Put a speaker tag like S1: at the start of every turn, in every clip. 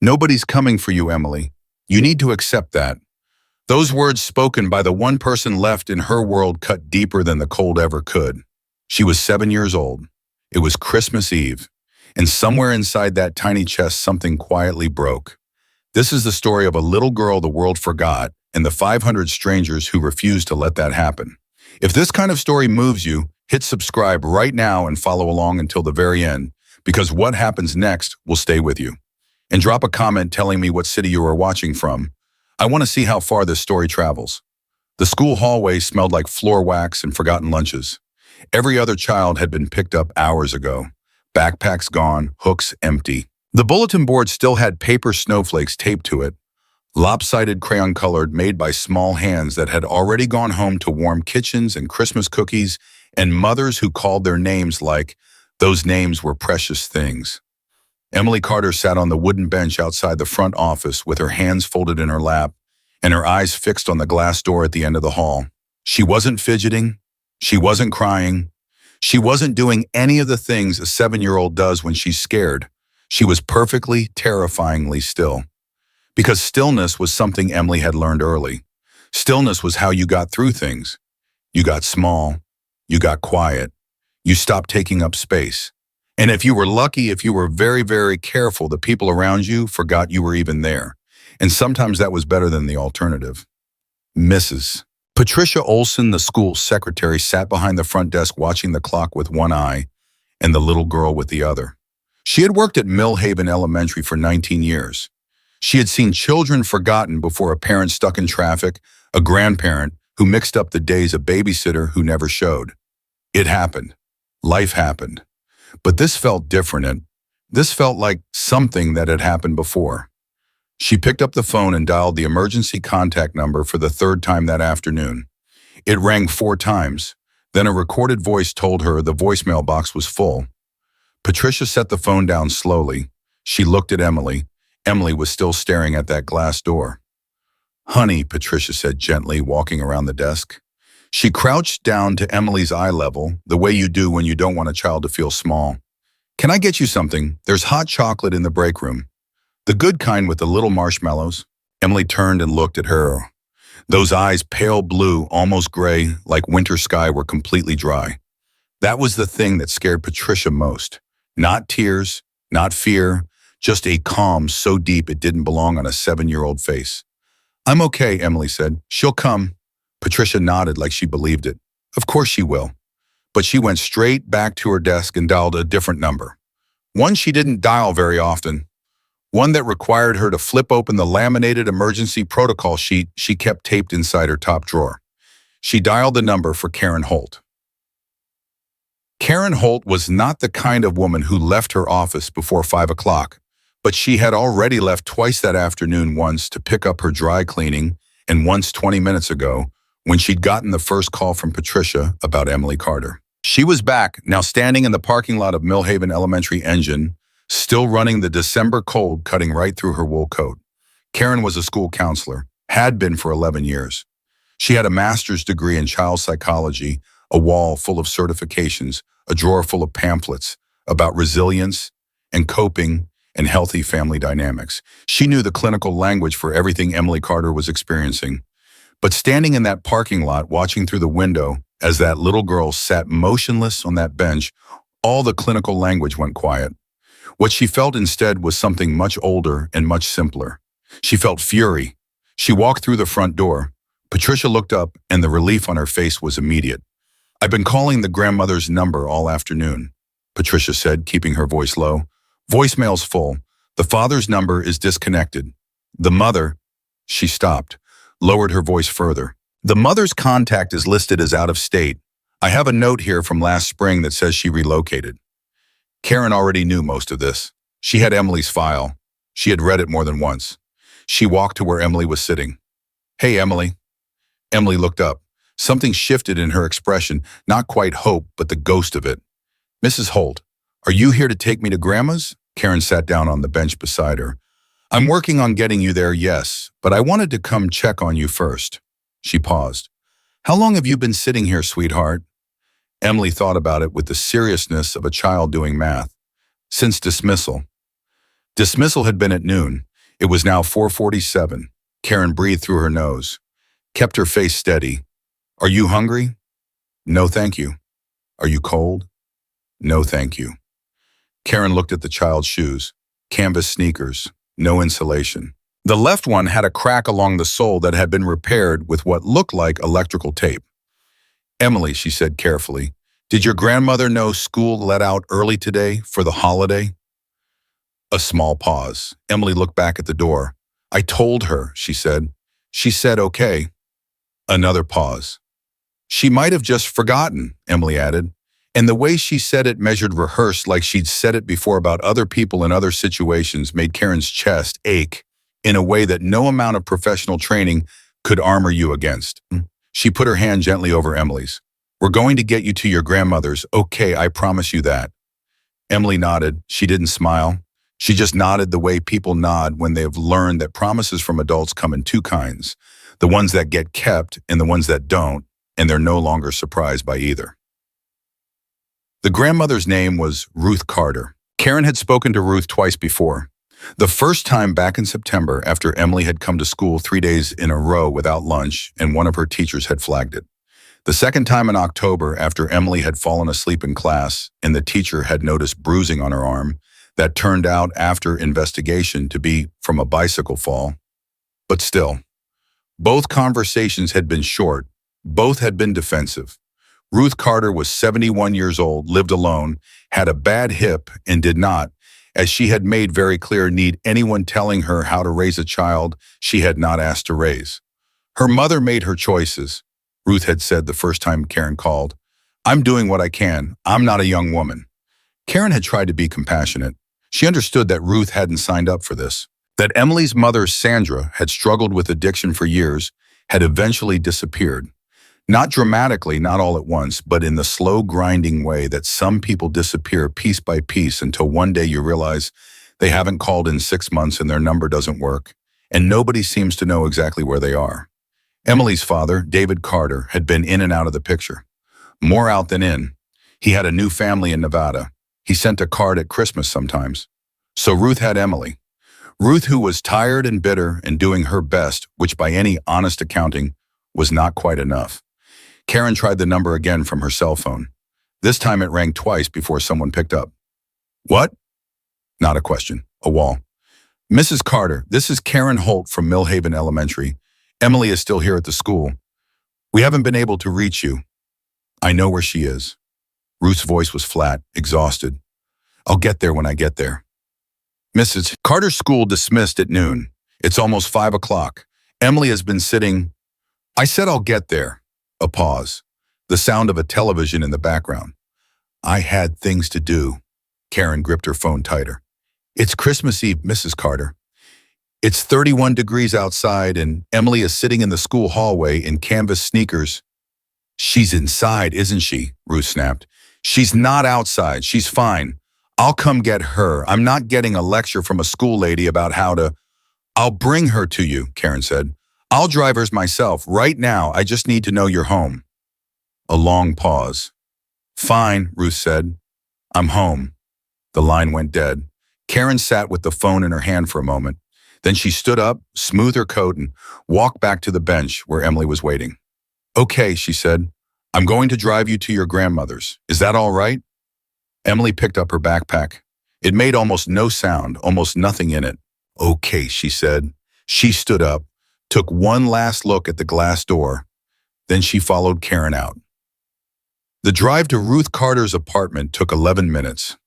S1: Nobody's coming for you, Emily. You need to accept that. Those words spoken by the one person left in her world cut deeper than the cold ever could. She was 7 years old. It was Christmas Eve, and somewhere inside that tiny chest something quietly broke. This is the story of a little girl the world forgot and the 500 strangers who refused to let that happen. If this kind of story moves you, hit subscribe right now and follow along until the very end, because what happens next will stay with you. And drop a comment telling me what city you are watching from. I want to see how far this story travels. The school hallway smelled like floor wax and forgotten lunches. Every other child had been picked up hours ago. Backpacks gone, hooks empty. The bulletin board still had paper snowflakes taped to it, lopsided crayon-colored, made by small hands that had already gone home to warm kitchens and Christmas cookies, and mothers who called their names like those names were precious things. Emily Carter sat on the wooden bench outside the front office with her hands folded in her lap and her eyes fixed on the glass door at the end of the hall. She wasn't fidgeting. She wasn't crying. She wasn't doing any of the things a 7-year-old does when she's scared. She was perfectly, terrifyingly still. Because stillness was something Emily had learned early. Stillness was how you got through things. You got small. You got quiet. You stopped taking up space. And if you were lucky, if you were very, very careful, the people around you forgot you were even there. And sometimes that was better than the alternative. Mrs. Patricia Olson, the school secretary, sat behind the front desk watching the clock with one eye and the little girl with the other. She had worked at Millhaven Elementary for 19 years. She had seen children forgotten before a parent stuck in traffic, a grandparent who mixed up the days, a babysitter who never showed. It happened. Life happened. But this felt different, and this felt like something that had happened before. She picked up the phone and dialed the emergency contact number for the third time that afternoon. It rang 4 times. Then a recorded voice told her the voicemail box was full. Patricia set the phone down slowly. She looked at Emily. Emily was still staring at that glass door. "Honey," Patricia said gently, walking around the desk. She crouched down to Emily's eye level, the way you do when you don't want a child to feel small. "Can I get you something? There's hot chocolate in the break room. The good kind with the little marshmallows." Emily turned and looked at her. Those eyes, pale blue, almost gray, like winter sky, were completely dry. That was the thing that scared Patricia most. Not tears, not fear, just a calm so deep it didn't belong on a 7-year-old face. "I'm okay," Emily said. "She'll come." Patricia nodded like she believed it. Of course she will. But she went straight back to her desk and dialed a different number. One she didn't dial very often. One that required her to flip open the laminated emergency protocol sheet she kept taped inside her top drawer. She dialed the number for Karen Holt. Karen Holt was not the kind of woman who left her office before 5 o'clock, but she had already left twice that afternoon, once to pick up her dry cleaning and once 20 minutes ago when she'd gotten the first call from Patricia about Emily Carter. She was back, now standing in the parking lot of Millhaven Elementary engine, still running the December cold cutting right through her wool coat. Karen was a school counselor, had been for 11 years. She had a master's degree in child psychology, a wall full of certifications, a drawer full of pamphlets about resilience and coping and healthy family dynamics. She knew the clinical language for everything Emily Carter was experiencing. But standing in that parking lot, watching through the window as that little girl sat motionless on that bench, all the clinical language went quiet. What she felt instead was something much older and much simpler. She felt fury. She walked through the front door. Patricia looked up, and the relief on her face was immediate. "I've been calling the grandmother's number all afternoon," Patricia said, keeping her voice low. "Voicemail's full. The father's number is disconnected. The mother—" She stopped, lowered her voice further. "The mother's contact is listed as out of state. I have a note here from last spring that says she relocated." Karen already knew most of this. She had Emily's file. She had read it more than once. She walked to where Emily was sitting. "Hey, Emily." Emily looked up. Something shifted in her expression, not quite hope, but the ghost of it. "Mrs. Holt, are you here to take me to Grandma's?" Karen sat down on the bench beside her. "I'm working on getting you there, yes, but I wanted to come check on you first." She paused. "How long have you been sitting here, sweetheart?" Emily thought about it with the seriousness of a child doing math. "Since dismissal." Dismissal had been at noon. It was now 4:47. Karen breathed through her nose, kept her face steady. Are you hungry? No, thank you. Are you cold? No, thank you. Karen looked at the child's shoes, canvas sneakers, no insulation. The left one had a crack along the sole that had been repaired with what looked like electrical tape. Emily, she said carefully, did your grandmother know school let out early today for the holiday? A small pause. Emily looked back at the door. I told her, she said. She said okay. Another pause. She might have just forgotten, Emily added. And the way she said it measured rehearsed like she'd said it before about other people in other situations made Karen's chest ache in a way that no amount of professional training could armor you against. She put her hand gently over Emily's. We're going to get you to your grandmother's. Okay, I promise you that. Emily nodded. She didn't smile. She just nodded the way people nod when they've learned that promises from adults come in two kinds, the ones that get kept and the ones that don't, and they're no longer surprised by either. The grandmother's name was Ruth Carter. Karen had spoken to Ruth twice before. The first time back in September after Emily had come to school 3 days in a row without lunch and one of her teachers had flagged it. The second time in October after Emily had fallen asleep in class and the teacher had noticed bruising on her arm that turned out after investigation to be from a bicycle fall. But still, both conversations had been short. Both had been defensive. Ruth Carter was 71 years old, lived alone, had a bad hip, and did not, as she had made very clear, need anyone telling her how to raise a child she had not asked to raise. Her mother made her choices, Ruth had said the first time Karen called. I'm doing what I can. I'm not a young woman. Karen had tried to be compassionate. She understood that Ruth hadn't signed up for this, that Emily's mother, Sandra, had struggled with addiction for years, had eventually disappeared. Not dramatically, not all at once, but in the slow grinding way that some people disappear piece by piece until one day you realize they haven't called in 6 months and their number doesn't work, and nobody seems to know exactly where they are. Emily's father, David Carter, had been in and out of the picture. More out than in. He had a new family in Nevada. He sent a card at Christmas sometimes. So Ruth had Emily. Ruth, who was tired and bitter and doing her best, which by any honest accounting was not quite enough. Karen tried the number again from her cell phone. This time it rang twice before someone picked up. What? Not a question, a wall. Mrs. Carter, this is Karen Holt from Millhaven Elementary. Emily is still here at the school. We haven't been able to reach you. I know where she is. Ruth's voice was flat, exhausted. I'll get there when I get there. Mrs. Carter's school dismissed at noon. It's almost 5 o'clock. Emily has been sitting. I said I'll get there. A pause. The sound of a television in the background. I had things to do. Karen gripped her phone tighter. It's Christmas Eve, Mrs. Carter. It's 31 degrees outside and Emily is sitting in the school hallway in canvas sneakers. She's inside, isn't she? Ruth snapped. She's not outside. She's fine. I'll come get her. I'm not getting a lecture from a school lady about how to. I'll bring her to you, Karen said. I'll drive hers myself. Right now, I just need to know you're home. A long pause. Fine, Ruth said. I'm home. The line went dead. Karen sat with the phone in her hand for a moment. Then she stood up, smoothed her coat, and walked back to the bench where Emily was waiting. Okay, she said. I'm going to drive you to your grandmother's. Is that all right? Emily picked up her backpack. It made almost no sound, almost nothing in it. Okay, she said. She stood up, took one last look at the glass door. Then she followed Karen out. The drive to Ruth Carter's apartment took 11 minutes.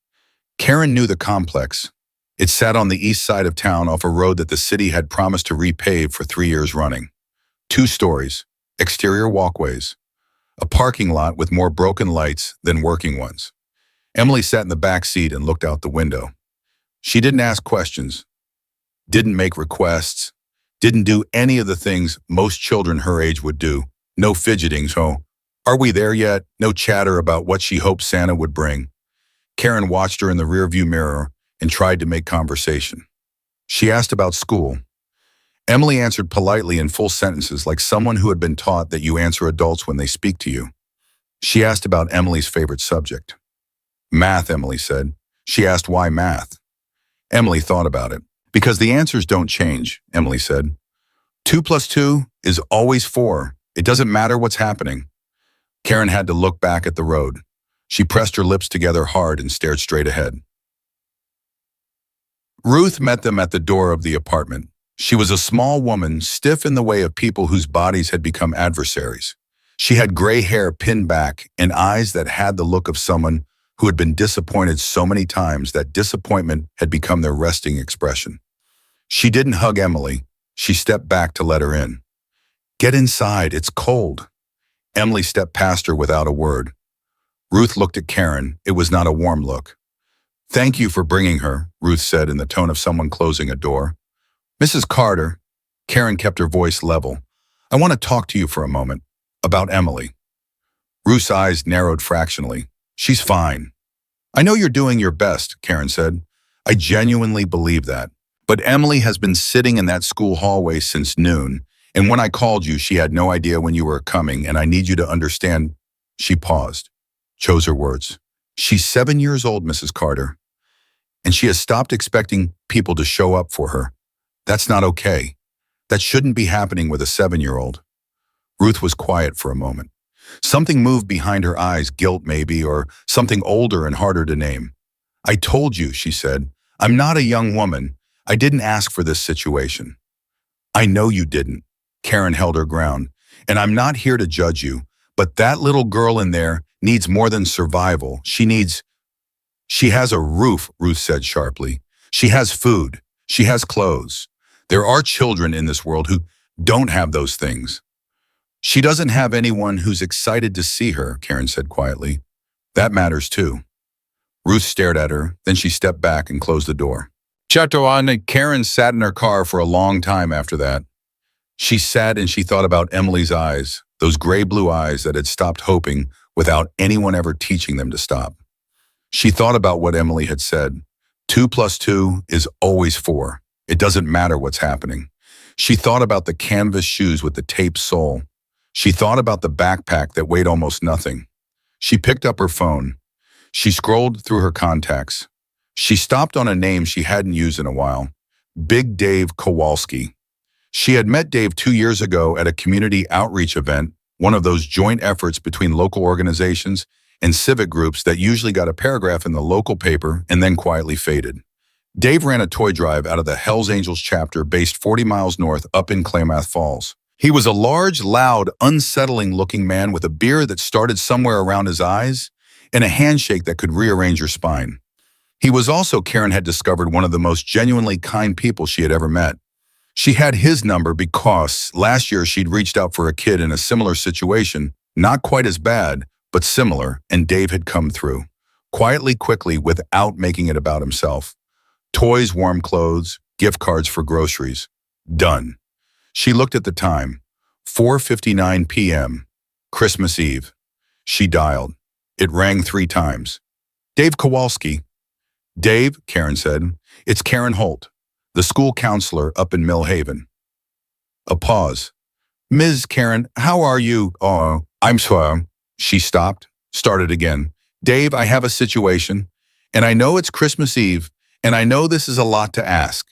S1: Karen knew the complex. It sat on the east side of town off a road that the city had promised to repave for 3 years running. 2 stories, exterior walkways, a parking lot with more broken lights than working ones. Emily sat in the back seat and looked out the window. She didn't ask questions, didn't make requests, didn't do any of the things most children her age would do. No fidgeting, so, are we there yet? No chatter about what she hoped Santa would bring. Karen watched her in the rearview mirror and tried to make conversation. She asked about school. Emily answered politely in full sentences like someone who had been taught that you answer adults when they speak to you. She asked about Emily's favorite subject. Math, Emily said. She asked why math. Emily thought about it. Because the answers don't change, Emily said. 2 plus 2 is always 4. It doesn't matter what's happening. Karen had to look back at the road. She pressed her lips together hard and stared straight ahead. Ruth met them at the door of the apartment. She was a small woman, stiff in the way of people whose bodies had become adversaries. She had gray hair pinned back and eyes that had the look of someone who had been disappointed so many times that disappointment had become their resting expression. She didn't hug Emily. She stepped back to let her in. "Get inside, it's cold." Emily stepped past her without a word. Ruth looked at Karen. It was not a warm look. "Thank you for bringing her," Ruth said in the tone of someone closing a door. "Mrs. Carter," Karen kept her voice level, "I want to talk to you for a moment about Emily." Ruth's eyes narrowed fractionally. "She's fine." "I know you're doing your best," Karen said. "I genuinely believe that. But Emily has been sitting in that school hallway since noon, and when I called you, she had no idea when you were coming, and I need you to understand." She paused, chose her words. "She's 7 years old, Mrs. Carter, and she has stopped expecting people to show up for her. That's not okay. That shouldn't be happening with a 7-year-old. Ruth was quiet for a moment. Something moved behind her eyes, guilt maybe, or something older and harder to name. "I told you," she said. "I'm not a young woman. I didn't ask for this situation." "I know you didn't." Karen held her ground. "And I'm not here to judge you, but that little girl in there needs more than survival. She has a roof," Ruth said sharply. "She has food. She has clothes. There are children in this world who don't have those things." "She doesn't have anyone who's excited to see her," Karen said quietly. "That matters too." Ruth stared at her, then she stepped back and closed the door. Karen sat in her car for a long time after that. She sat and she thought about Emily's eyes, those gray-blue eyes that had stopped hoping without anyone ever teaching them to stop. She thought about what Emily had said. 2 plus 2 is always 4. It doesn't matter what's happening. She thought about the canvas shoes with the taped sole. She thought about the backpack that weighed almost nothing. She picked up her phone. She scrolled through her contacts. She stopped on a name she hadn't used in a while. Big Dave Kowalski. She had met Dave 2 years ago at a community outreach event, one of those joint efforts between local organizations and civic groups that usually got a paragraph in the local paper and then quietly faded. Dave ran a toy drive out of the Hells Angels chapter based 40 miles north up in Klamath Falls. He was a large, loud, unsettling-looking man with a beard that started somewhere around his eyes and a handshake that could rearrange your spine. He was also, Karen had discovered, one of the most genuinely kind people she had ever met. She had his number because last year she'd reached out for a kid in a similar situation, not quite as bad, but similar, and Dave had come through. Quietly, quickly, without making it about himself. Toys, warm clothes, gift cards for groceries. Done. She looked at the time. 4:59 p.m. Christmas Eve. She dialed. It rang 3 times. "Dave Kowalski." "Dave," Karen said, "it's Karen Holt, the school counselor up in Mill Haven." A pause. "Ms. Karen, how are you?" "Oh, I'm sorry." She stopped, started again. "Dave, I have a situation, and I know it's Christmas Eve, and I know this is a lot to ask.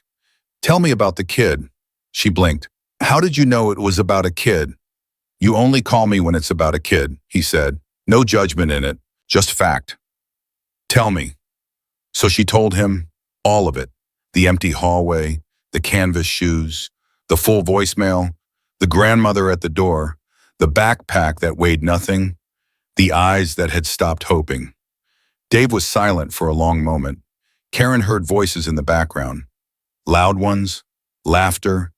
S1: Tell me about the kid." She blinked. "How did you know it was about a kid?" "You only call me when it's about a kid," he said. "No judgment in it, just fact." "Tell me." So she told him all of it. The empty hallway, the canvas shoes, the full voicemail, the grandmother at the door, the backpack that weighed nothing, the eyes that had stopped hoping. Dave was silent for a long moment. Karen heard voices in the background. Loud ones, laughter,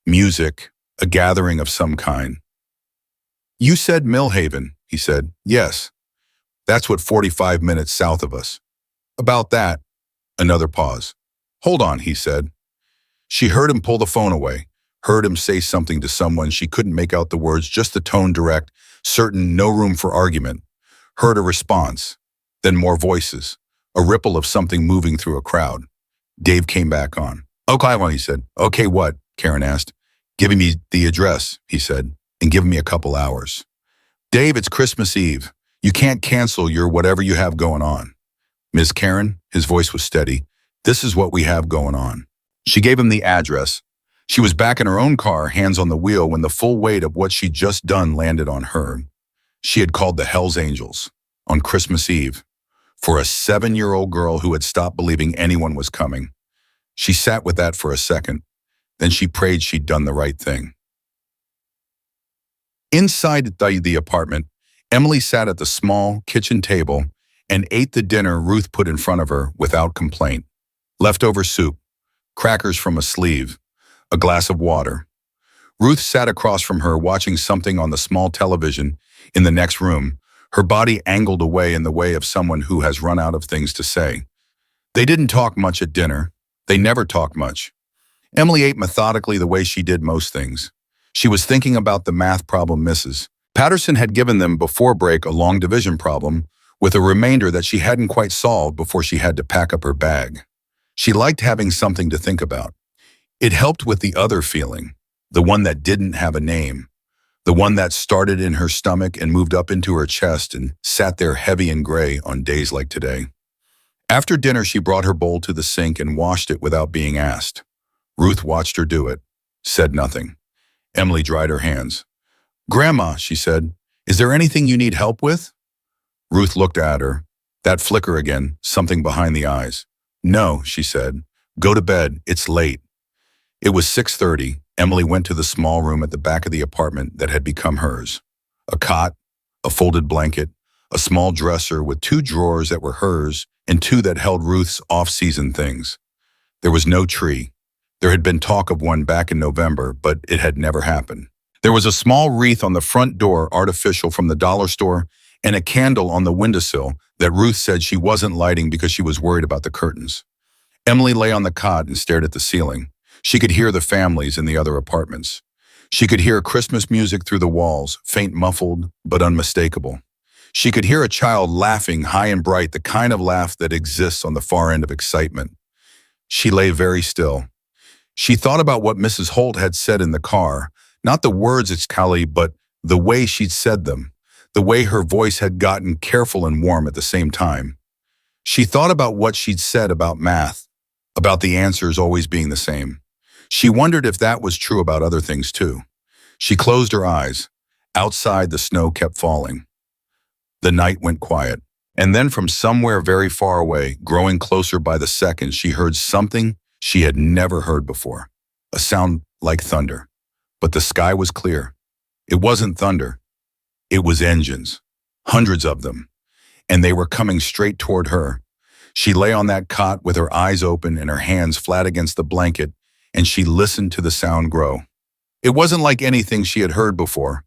S1: music, a gathering of some kind. "You said Millhaven," he said. "Yes. That's what 45 minutes south of us." "About that." Another pause. "Hold on," he said. She heard him pull the phone away, heard him say something to someone she couldn't make out the words, just the tone direct, certain, no room for argument. Heard a response, then more voices, a ripple of something moving through a crowd. Dave came back on. "Okay, well," he said. "Okay, what?" Karen asked. "Giving me the address," he said, "and give me a couple hours." "Dave, it's Christmas Eve. You can't cancel your whatever you have going on." "Ms. Karen," his voice was steady, "this is what we have going on." She gave him the address. She was back in her own car, hands on the wheel, when the full weight of what she'd just done landed on her. She had called the Hells Angels on Christmas Eve for a 7-year-old girl who had stopped believing anyone was coming. She sat with that for a second. Then she prayed she'd done the right thing. Inside the apartment, Emily sat at the small kitchen table and ate the dinner Ruth put in front of her without complaint. Leftover soup, crackers from a sleeve, a glass of water. Ruth sat across from her watching something on the small television in the next room, her body angled away in the way of someone who has run out of things to say. They didn't talk much at dinner. They never talked much. Emily ate methodically the way she did most things. She was thinking about the math problem Mrs. Patterson had given them before break, a long division problem, with a remainder that she hadn't quite solved before she had to pack up her bag. She liked having something to think about. It helped with the other feeling, the one that didn't have a name, the one that started in her stomach and moved up into her chest and sat there heavy and gray on days like today. After dinner, she brought her bowl to the sink and washed it without being asked. Ruth watched her do it, said nothing. Emily dried her hands. "Grandma," she said, "is there anything you need help with?" Ruth looked at her. That flicker again, something behind the eyes. "No," she said. "Go to bed. It's late." It was 6:30. Emily went to the small room at the back of the apartment that had become hers. A cot, a folded blanket, a small dresser with 2 drawers that were hers and 2 that held Ruth's off-season things. There was no tree. There had been talk of one back in November, but it had never happened. There was a small wreath on the front door, artificial from the dollar store, and a candle on the windowsill that Ruth said she wasn't lighting because she was worried about the curtains. Emily lay on the cot and stared at the ceiling. She could hear the families in the other apartments. She could hear Christmas music through the walls, faint, muffled, but unmistakable. She could hear a child laughing high and bright, the kind of laugh that exists on the far end of excitement. She lay very still. She thought about what Mrs. Holt had said in the car, not the words exactly, but the way she'd said them, the way her voice had gotten careful and warm at the same time. She thought about what she'd said about math, about the answers always being the same. She wondered if that was true about other things too. She closed her eyes. Outside, the snow kept falling. The night went quiet. And then from somewhere very far away, growing closer by the second, she heard something she had never heard before. A sound like thunder. But the sky was clear. It wasn't thunder. It was engines. Hundreds of them. And they were coming straight toward her. She lay on that cot with her eyes open and her hands flat against the blanket, and she listened to the sound grow. It wasn't like anything she had heard before.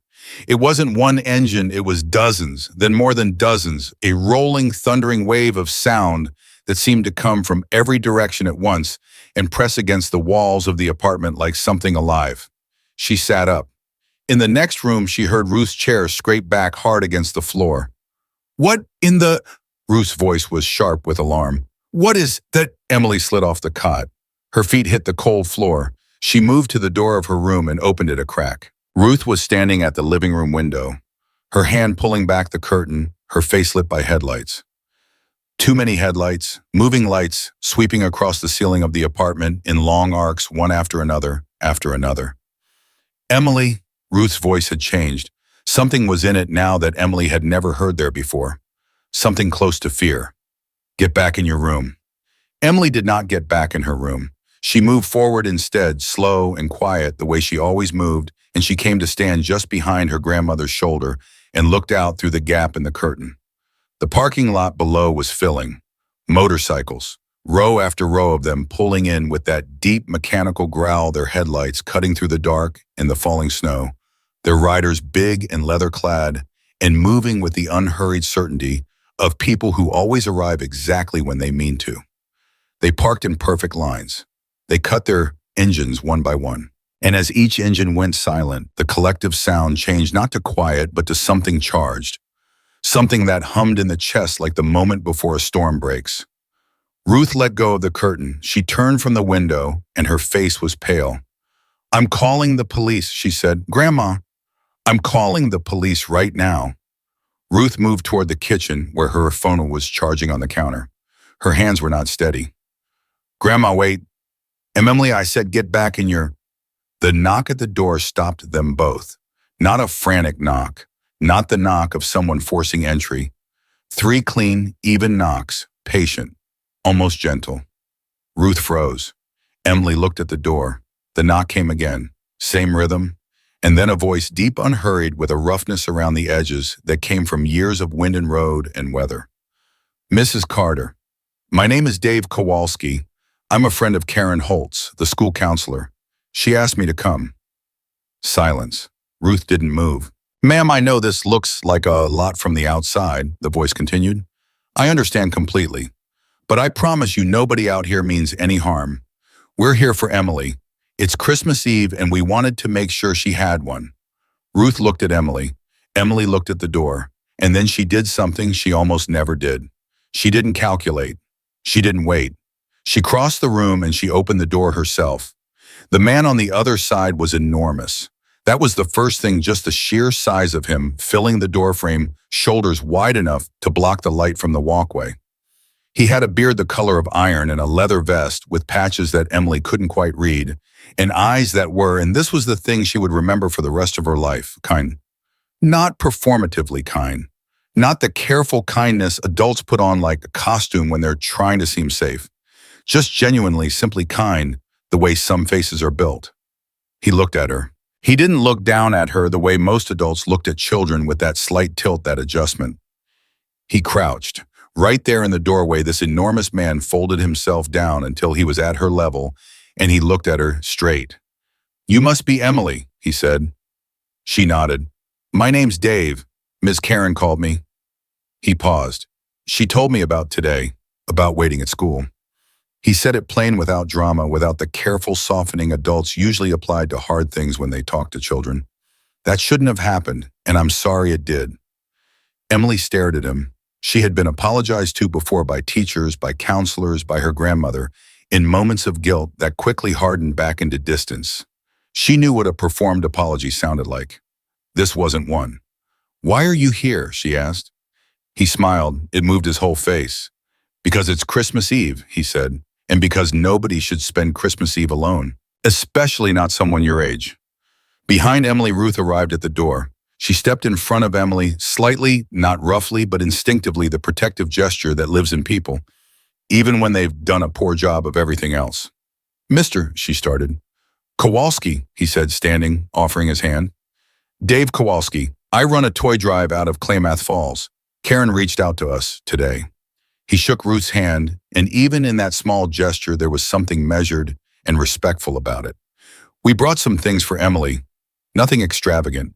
S1: It wasn't one engine, it was dozens, then more than dozens, a rolling, thundering wave of sound that seemed to come from every direction at once and press against the walls of the apartment like something alive. She sat up. In the next room, she heard Ruth's chair scrape back hard against the floor. "What in the—" Ruth's voice was sharp with alarm. "What is that?" Emily slid off the cot. Her feet hit the cold floor. She moved to the door of her room and opened it a crack. Ruth was standing at the living room window, her hand pulling back the curtain, her face lit by headlights. Too many headlights, moving lights, sweeping across the ceiling of the apartment in long arcs, one after another, after another. "Emily," Ruth's voice had changed. Something was in it now that Emily had never heard there before. Something close to fear. "Get back in your room." Emily did not get back in her room. She moved forward instead, slow and quiet, the way she always moved, and she came to stand just behind her grandmother's shoulder and looked out through the gap in the curtain. The parking lot below was filling. Motorcycles, row after row of them pulling in with that deep mechanical growl, their headlights cutting through the dark and the falling snow, their riders big and leather-clad and moving with the unhurried certainty of people who always arrive exactly when they mean to. They parked in perfect lines. They cut their engines one by one. And as each engine went silent, the collective sound changed not to quiet, but to something charged. Something that hummed in the chest like the moment before a storm breaks. Ruth let go of the curtain. She turned from the window, and her face was pale. "I'm calling the police," she said. "Grandma, I'm calling the police right now." Ruth moved toward the kitchen, where her phone was charging on the counter. Her hands were not steady. "Grandma, wait." Emily, I said, get back in your... The knock at the door stopped them both. Not a frantic knock, not the knock of someone forcing entry. 3 clean, even knocks, patient, almost gentle. Ruth froze. Emily looked at the door. The knock came again, same rhythm, and then a voice deep unhurried with a roughness around the edges that came from years of wind and road and weather. Mrs. Carter, my name is Dave Kowalski. I'm a friend of Karen Holtz, the school counselor. She asked me to come. Silence. Ruth didn't move. Ma'am, I know this looks like a lot from the outside, the voice continued. I understand completely. But I promise you nobody out here means any harm. We're here for Emily. It's Christmas Eve and we wanted to make sure she had one. Ruth looked at Emily. Emily looked at the door. And then she did something she almost never did. She didn't calculate. She didn't wait. She crossed the room and she opened the door herself. The man on the other side was enormous. That was the first thing, just the sheer size of him, filling the doorframe, shoulders wide enough to block the light from the walkway. He had a beard the color of iron and a leather vest with patches that Emily couldn't quite read, and eyes that were, and this was the thing she would remember for the rest of her life, kind. Not performatively kind. Not the careful kindness adults put on like a costume when they're trying to seem safe. Just genuinely, simply kind, the way some faces are built. He looked at her. He didn't look down at her the way most adults looked at children with that slight tilt, that adjustment. He crouched. Right there in the doorway, this enormous man folded himself down until he was at her level, and he looked at her straight. You must be Emily, he said. She nodded. My name's Dave. Miss Karen called me. He paused. She told me about today, about waiting at school. He said it plain, without drama, without the careful softening adults usually applied to hard things when they talk to children. That shouldn't have happened, and I'm sorry it did. Emily stared at him. She had been apologized to before by teachers, by counselors, by her grandmother, in moments of guilt that quickly hardened back into distance. She knew what a performed apology sounded like. This wasn't one. Why are you here? She asked. He smiled. It moved his whole face. Because it's Christmas Eve, he said, and because nobody should spend Christmas Eve alone, especially not someone your age. Behind Emily, Ruth arrived at the door. She stepped in front of Emily, slightly, not roughly, but instinctively, the protective gesture that lives in people, even when they've done a poor job of everything else. Mr., she started. Kowalski, he said, standing, offering his hand. Dave Kowalski, I run a toy drive out of Klamath Falls. Karen reached out to us today. He shook Ruth's hand, and even in that small gesture, there was something measured and respectful about it. We brought some things for Emily, nothing extravagant.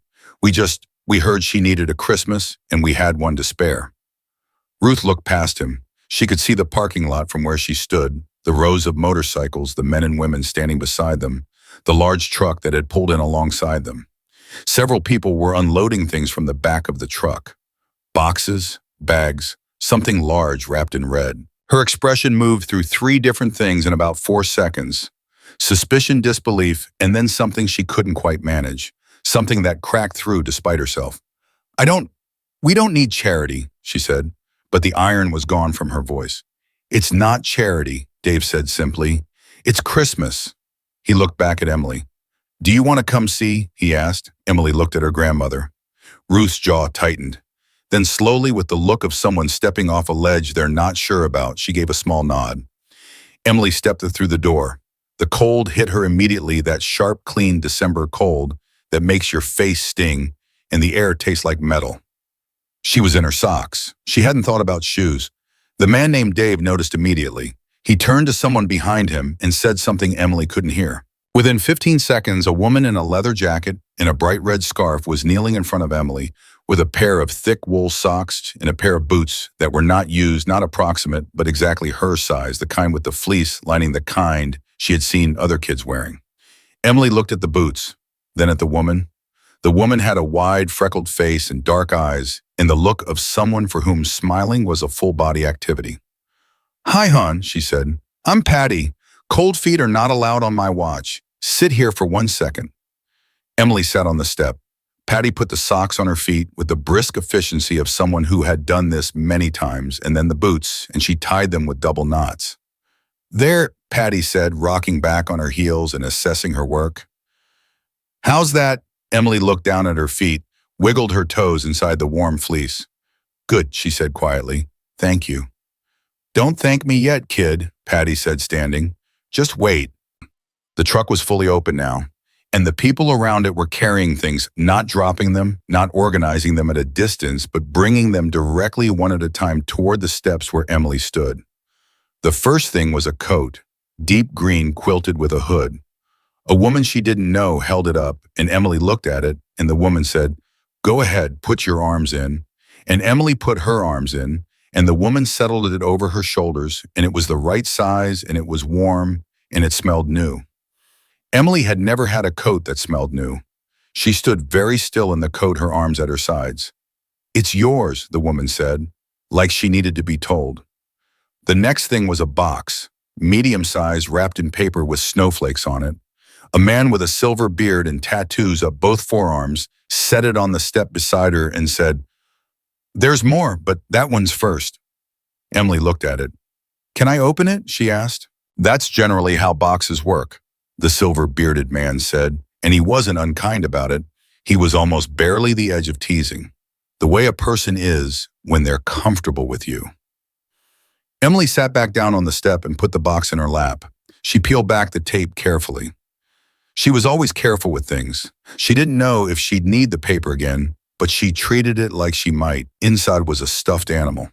S1: We heard she needed a Christmas, and we had one to spare. Ruth looked past him. She could see the parking lot from where she stood, the rows of motorcycles, the men and women standing beside them, the large truck that had pulled in alongside them. Several people were unloading things from the back of the truck. Boxes, bags, something large wrapped in red. Her expression moved through 3 different things in about 4 seconds. Suspicion, disbelief, and then something she couldn't quite manage. Something that cracked through despite herself. We don't need charity, she said, but the iron was gone from her voice. It's not charity, Dave said simply. It's Christmas. He looked back at Emily. Do you want to come see? He asked. Emily looked at her grandmother. Ruth's jaw tightened. Then slowly, with the look of someone stepping off a ledge they're not sure about, she gave a small nod. Emily stepped through the door. The cold hit her immediately, that sharp, clean December cold that makes your face sting and the air taste like metal. She was in her socks. She hadn't thought about shoes. The man named Dave noticed immediately. He turned to someone behind him and said something Emily couldn't hear. Within 15 seconds, a woman in a leather jacket and a bright red scarf was kneeling in front of Emily with a pair of thick wool socks and a pair of boots that were not used, not approximate, but exactly her size, the kind with the fleece lining the kind she had seen other kids wearing. Emily looked at the boots, then at the woman. The woman had a wide, freckled face and dark eyes, and the look of someone for whom smiling was a full-body activity. Hi, hon, she said. I'm Patty. Cold feet are not allowed on my watch. Sit here for 1 second. Emily sat on the step. Patty put the socks on her feet with the brisk efficiency of someone who had done this many times, and then the boots, and she tied them with double knots. There, Patty said, rocking back on her heels and assessing her work. How's that? Emily looked down at her feet, wiggled her toes inside the warm fleece. Good, she said quietly. Thank you. Don't thank me yet, kid, Patty said, standing. Just wait. The truck was fully open now, and the people around it were carrying things, not dropping them, not organizing them at a distance, but bringing them directly one at a time toward the steps where Emily stood. The first thing was a coat, deep green quilted with a hood. A woman she didn't know held it up, and Emily looked at it, and the woman said, "Go ahead, put your arms in." And Emily put her arms in, and the woman settled it over her shoulders, and it was the right size, and it was warm, and it smelled new. Emily had never had a coat that smelled new. She stood very still in the coat, her arms at her sides. "It's yours," the woman said, like she needed to be told. The next thing was a box, medium-sized, wrapped in paper with snowflakes on it. A man with a silver beard and tattoos up both forearms set it on the step beside her and said, "There's more, but that one's first." Emily looked at it. "Can I open it?" she asked. "That's generally how boxes work," the silver-bearded man said, and he wasn't unkind about it. He was almost barely the edge of teasing. The way a person is when they're comfortable with you. Emily sat back down on the step and put the box in her lap. She peeled back the tape carefully. She was always careful with things. She didn't know if she'd need the paper again, but she treated it like she might. Inside was a stuffed animal.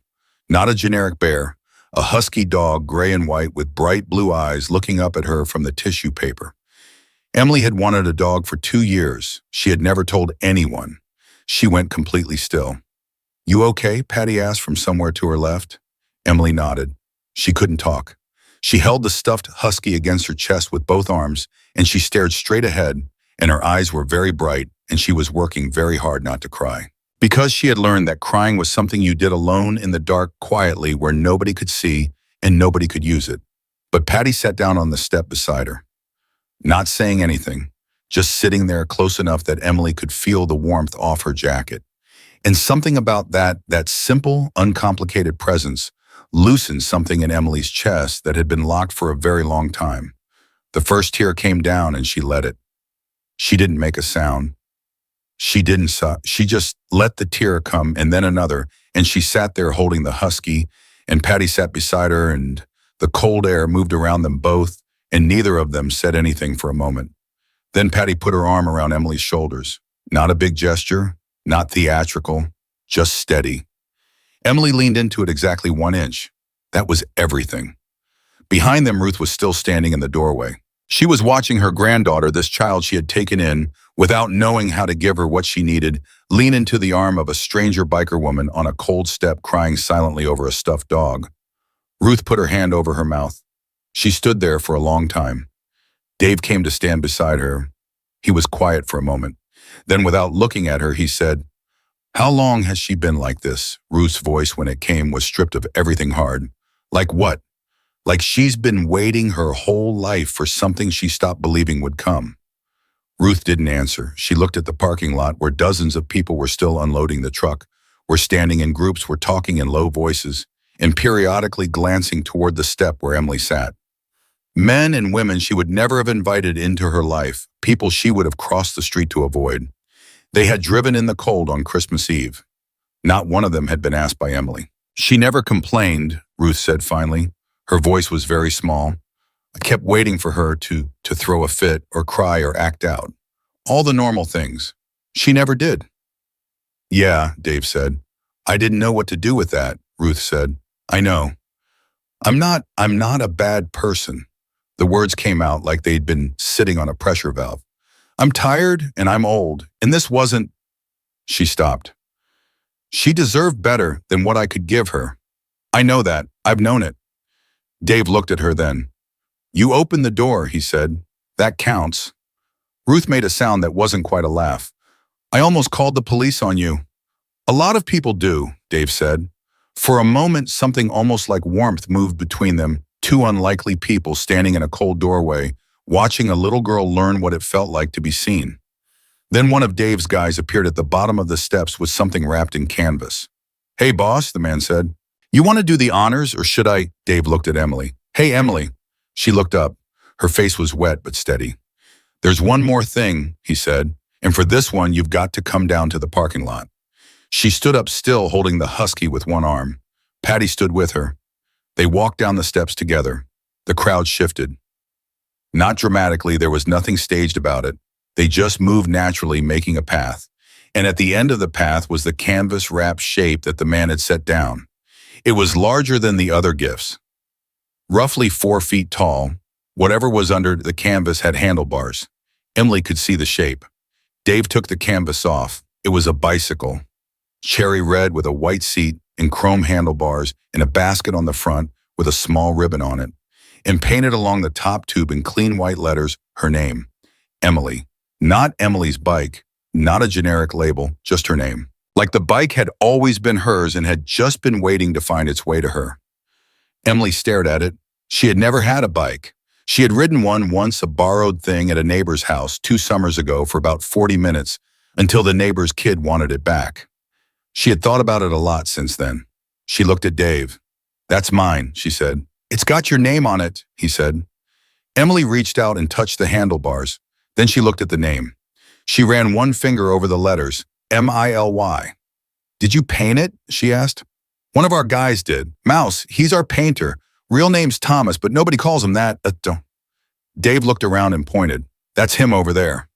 S1: Not a generic bear, a husky dog, gray and white with bright blue eyes looking up at her from the tissue paper. Emily had wanted a dog for 2 years. She had never told anyone. She went completely still. "You okay?" Patty asked from somewhere to her left. Emily nodded. She couldn't talk. She held the stuffed husky against her chest with both arms, and she stared straight ahead, and her eyes were very bright, and she was working very hard not to cry. Because she had learned that crying was something you did alone in the dark, quietly, where nobody could see and nobody could use it. But Patty sat down on the step beside her, not saying anything, just sitting there close enough that Emily could feel the warmth off her jacket. And something about that simple, uncomplicated presence loosened something in Emily's chest that had been locked for a very long time. The first tear came down and she let it. She didn't make a sound. She just let the tear come and then another, and she sat there holding the husky, and Patty sat beside her, and the cold air moved around them both, and neither of them said anything for a moment. Then Patty put her arm around Emily's shoulders. Not a big gesture, not theatrical, just steady. Emily leaned into it exactly 1 inch. That was everything. Behind them, Ruth was still standing in the doorway. She was watching her granddaughter, this child she had taken in, without knowing how to give her what she needed, lean into the arm of a stranger biker woman on a cold step crying silently over a stuffed dog. Ruth put her hand over her mouth. She stood there for a long time. Dave came to stand beside her. He was quiet for a moment. Then, without looking at her, he said, "How long has she been like this?" Ruth's voice, when it came, was stripped of everything hard. "Like what?" "Like she's been waiting her whole life for something she stopped believing would come." Ruth didn't answer. She looked at the parking lot where dozens of people were still unloading the truck, were standing in groups, were talking in low voices, and periodically glancing toward the step where Emily sat. Men and women she would never have invited into her life, people she would have crossed the street to avoid. They had driven in the cold on Christmas Eve. Not one of them had been asked by Emily. "She never complained," Ruth said finally. Her voice was very small. "I kept waiting for her to throw a fit or cry or act out. All the normal things. She never did." "Yeah," Dave said. "I didn't know what to do with that," Ruth said. "I know. I'm not a bad person." The words came out like they'd been sitting on a pressure valve. "I'm tired and I'm old, and this wasn't..." She stopped. "She deserved better than what I could give her. I know that. I've known it." Dave looked at her then. "You opened the door," he said. "That counts." Ruth made a sound that wasn't quite a laugh. "I almost called the police on you." "A lot of people do," Dave said. For a moment, something almost like warmth moved between them, two unlikely people standing in a cold doorway, watching a little girl learn what it felt like to be seen. Then one of Dave's guys appeared at the bottom of the steps with something wrapped in canvas. "Hey, boss," the man said. "You want to do the honors, or should I?" Dave looked at Emily. "Hey, Emily." She looked up. Her face was wet but steady. "There's one more thing," he said, "and for this one you've got to come down to the parking lot." She stood up still, holding the husky with one arm. Patty stood with her. They walked down the steps together. The crowd shifted. Not dramatically, there was nothing staged about it. They just moved naturally, making a path. And at the end of the path was the canvas-wrapped shape that the man had set down. It was larger than the other gifts. Roughly 4 feet tall, whatever was under the canvas had handlebars. Emily could see the shape. Dave took the canvas off. It was a bicycle. Cherry red with a white seat and chrome handlebars and a basket on the front with a small ribbon on it. And painted along the top tube in clean white letters, her name, Emily. Not Emily's bike, not a generic label, just her name. Like the bike had always been hers and had just been waiting to find its way to her. Emily stared at it. She had never had a bike. She had ridden one once, a borrowed thing at a neighbor's house 2 summers ago for about 40 minutes until the neighbor's kid wanted it back. She had thought about it a lot since then. She looked at Dave. "That's mine," she said. "It's got your name on it," he said. Emily reached out and touched the handlebars. Then she looked at the name. She ran one finger over the letters, M-I-L-Y. "Did you paint it?" she asked. "One of our guys did. Mouse, he's our painter. Real name's Thomas, but nobody calls him that." Dave looked around and pointed. "That's him over there."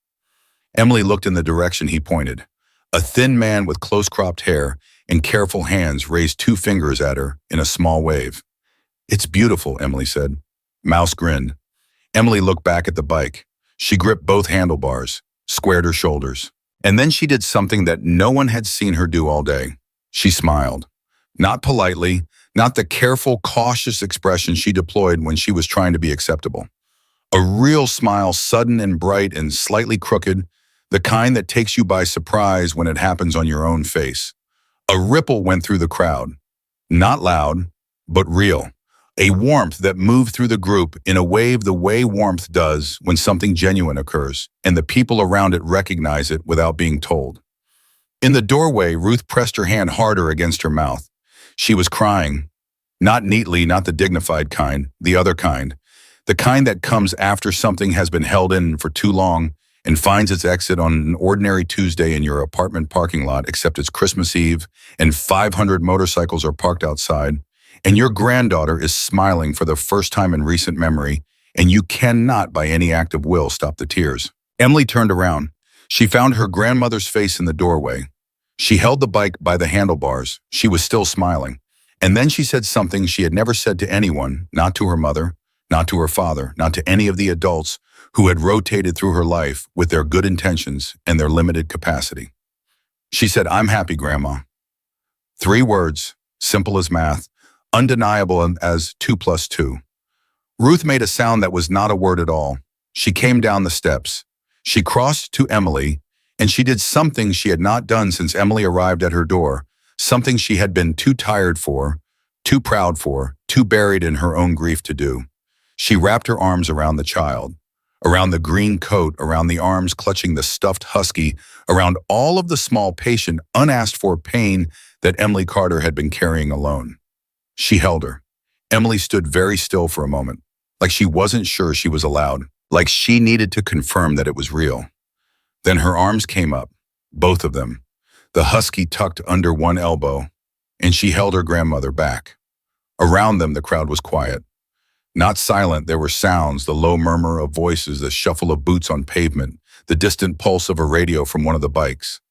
S1: Emily looked in the direction he pointed. A thin man with close-cropped hair and careful hands raised 2 fingers at her in a small wave. "It's beautiful," Emily said. Mouse grinned. Emily looked back at the bike. She gripped both handlebars, squared her shoulders. And then she did something that no one had seen her do all day. She smiled. Not politely, not the careful, cautious expression she deployed when she was trying to be acceptable. A real smile, sudden and bright and slightly crooked, the kind that takes you by surprise when it happens on your own face. A ripple went through the crowd. Not loud, but real. A warmth that moved through the group in a wave the way warmth does when something genuine occurs, and the people around it recognize it without being told. In the doorway, Ruth pressed her hand harder against her mouth. She was crying. Not neatly, not the dignified kind, the other kind. The kind that comes after something has been held in for too long and finds its exit on an ordinary Tuesday in your apartment parking lot, except it's Christmas Eve and 500 motorcycles are parked outside, and your granddaughter is smiling for the first time in recent memory, and you cannot, by any act of will, stop the tears. Emily turned around. She found her grandmother's face in the doorway. She held the bike by the handlebars. She was still smiling. And then she said something she had never said to anyone, not to her mother, not to her father, not to any of the adults who had rotated through her life with their good intentions and their limited capacity. She said, "I'm happy, Grandma." 3 words, simple as math, undeniable as 2 + 2. Ruth made a sound that was not a word at all. She came down the steps. She crossed to Emily, and she did something she had not done since Emily arrived at her door, something she had been too tired for, too proud for, too buried in her own grief to do. She wrapped her arms around the child, around the green coat, around the arms clutching the stuffed husky, around all of the small, patient, unasked-for pain that Emily Carter had been carrying alone. She held her. Emily stood very still for a moment, like she wasn't sure she was allowed, like she needed to confirm that it was real. Then her arms came up, both of them, the husky tucked under one elbow, and she held her grandmother back. Around them, the crowd was quiet. Not silent, there were sounds, the low murmur of voices, the shuffle of boots on pavement, the distant pulse of a radio from one of the bikes.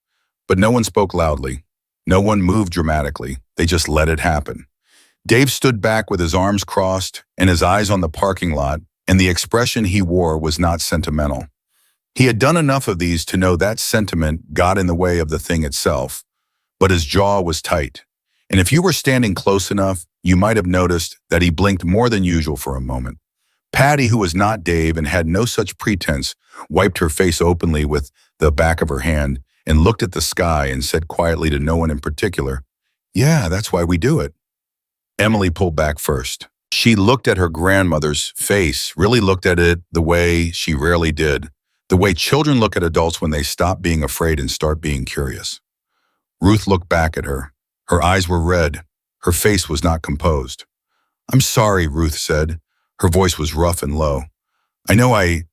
S1: But no one spoke loudly. No one moved dramatically. They just let it happen. Dave stood back with his arms crossed and his eyes on the parking lot, and the expression he wore was not sentimental. He had done enough of these to know that sentiment got in the way of the thing itself, but his jaw was tight. And if you were standing close enough, you might have noticed that he blinked more than usual for a moment. Patty, who was not Dave and had no such pretense, wiped her face openly with the back of her hand and looked at the sky and said quietly to no one in particular, "Yeah, that's why we do it." Emily pulled back first. She looked at her grandmother's face, really looked at it the way she rarely did, the way children look at adults when they stop being afraid and start being curious. Ruth looked back at her. Her eyes were red. Her face was not composed. "I'm sorry," Ruth said. Her voice was rough and low. I know I...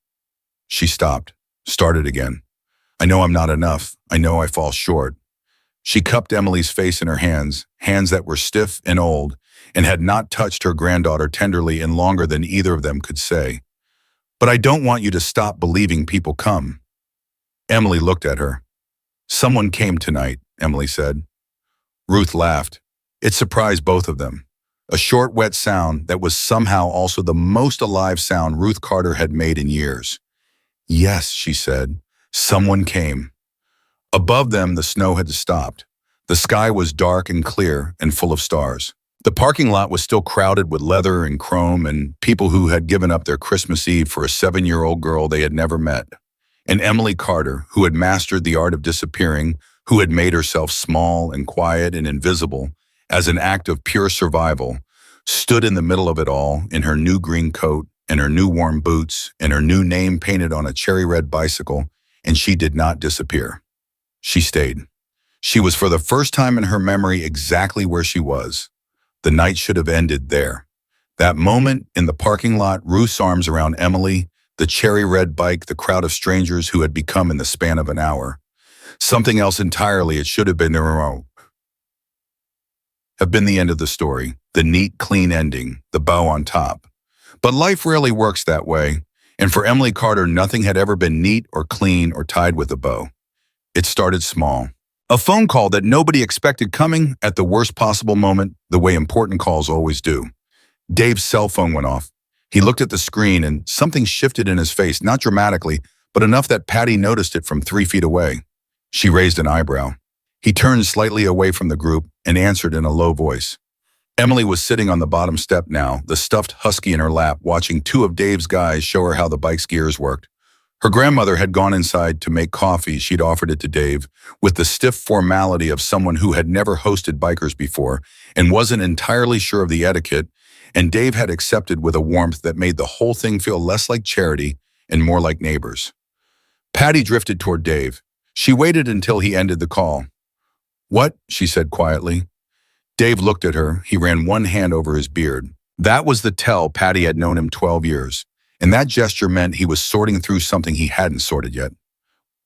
S1: She stopped, started again. I know I'm not enough. I know I fall short. She cupped Emily's face in her hands, hands that were stiff and old, and had not touched her granddaughter tenderly in longer than either of them could say. But I don't want you to stop believing people come. Emily looked at her. Someone came tonight, Emily said. Ruth laughed. It surprised both of them. A short, wet sound that was somehow also the most alive sound Ruth Carter had made in years. Yes, she said. Someone came. Above them, the snow had stopped. The sky was dark and clear and full of stars. The parking lot was still crowded with leather and chrome and people who had given up their Christmas Eve for a 7-year-old girl they had never met. And Emily Carter, who had mastered the art of disappearing, who had made herself small and quiet and invisible as an act of pure survival, stood in the middle of it all in her new green coat and her new warm boots and her new name painted on a cherry red bicycle, and she did not disappear. She stayed. She was for the first time in her memory exactly where she was. The night should have ended there. That moment in the parking lot, Ruth's arms around Emily, the cherry red bike, the crowd of strangers who had become in the span of an hour. Something else entirely. It should have been the end of the story, the neat, clean ending, the bow on top. But life rarely works that way, and for Emily Carter, nothing had ever been neat or clean or tied with a bow. It started small. A phone call that nobody expected coming at the worst possible moment, the way important calls always do. Dave's cell phone went off. He looked at the screen and something shifted in his face, not dramatically, but enough that Patty noticed it from 3 feet away. She raised an eyebrow. He turned slightly away from the group and answered in a low voice. Emily was sitting on the bottom step now, the stuffed husky in her lap, watching 2 of Dave's guys show her how the bike's gears worked. Her grandmother had gone inside to make coffee. She'd offered it to Dave with the stiff formality of someone who had never hosted bikers before and wasn't entirely sure of the etiquette, and Dave had accepted with a warmth that made the whole thing feel less like charity and more like neighbors. Patty drifted toward Dave. She waited until he ended the call. What? She said quietly. Dave looked at her. He ran one hand over his beard. That was the tell Patty had known him 12 years. And that gesture meant he was sorting through something he hadn't sorted yet.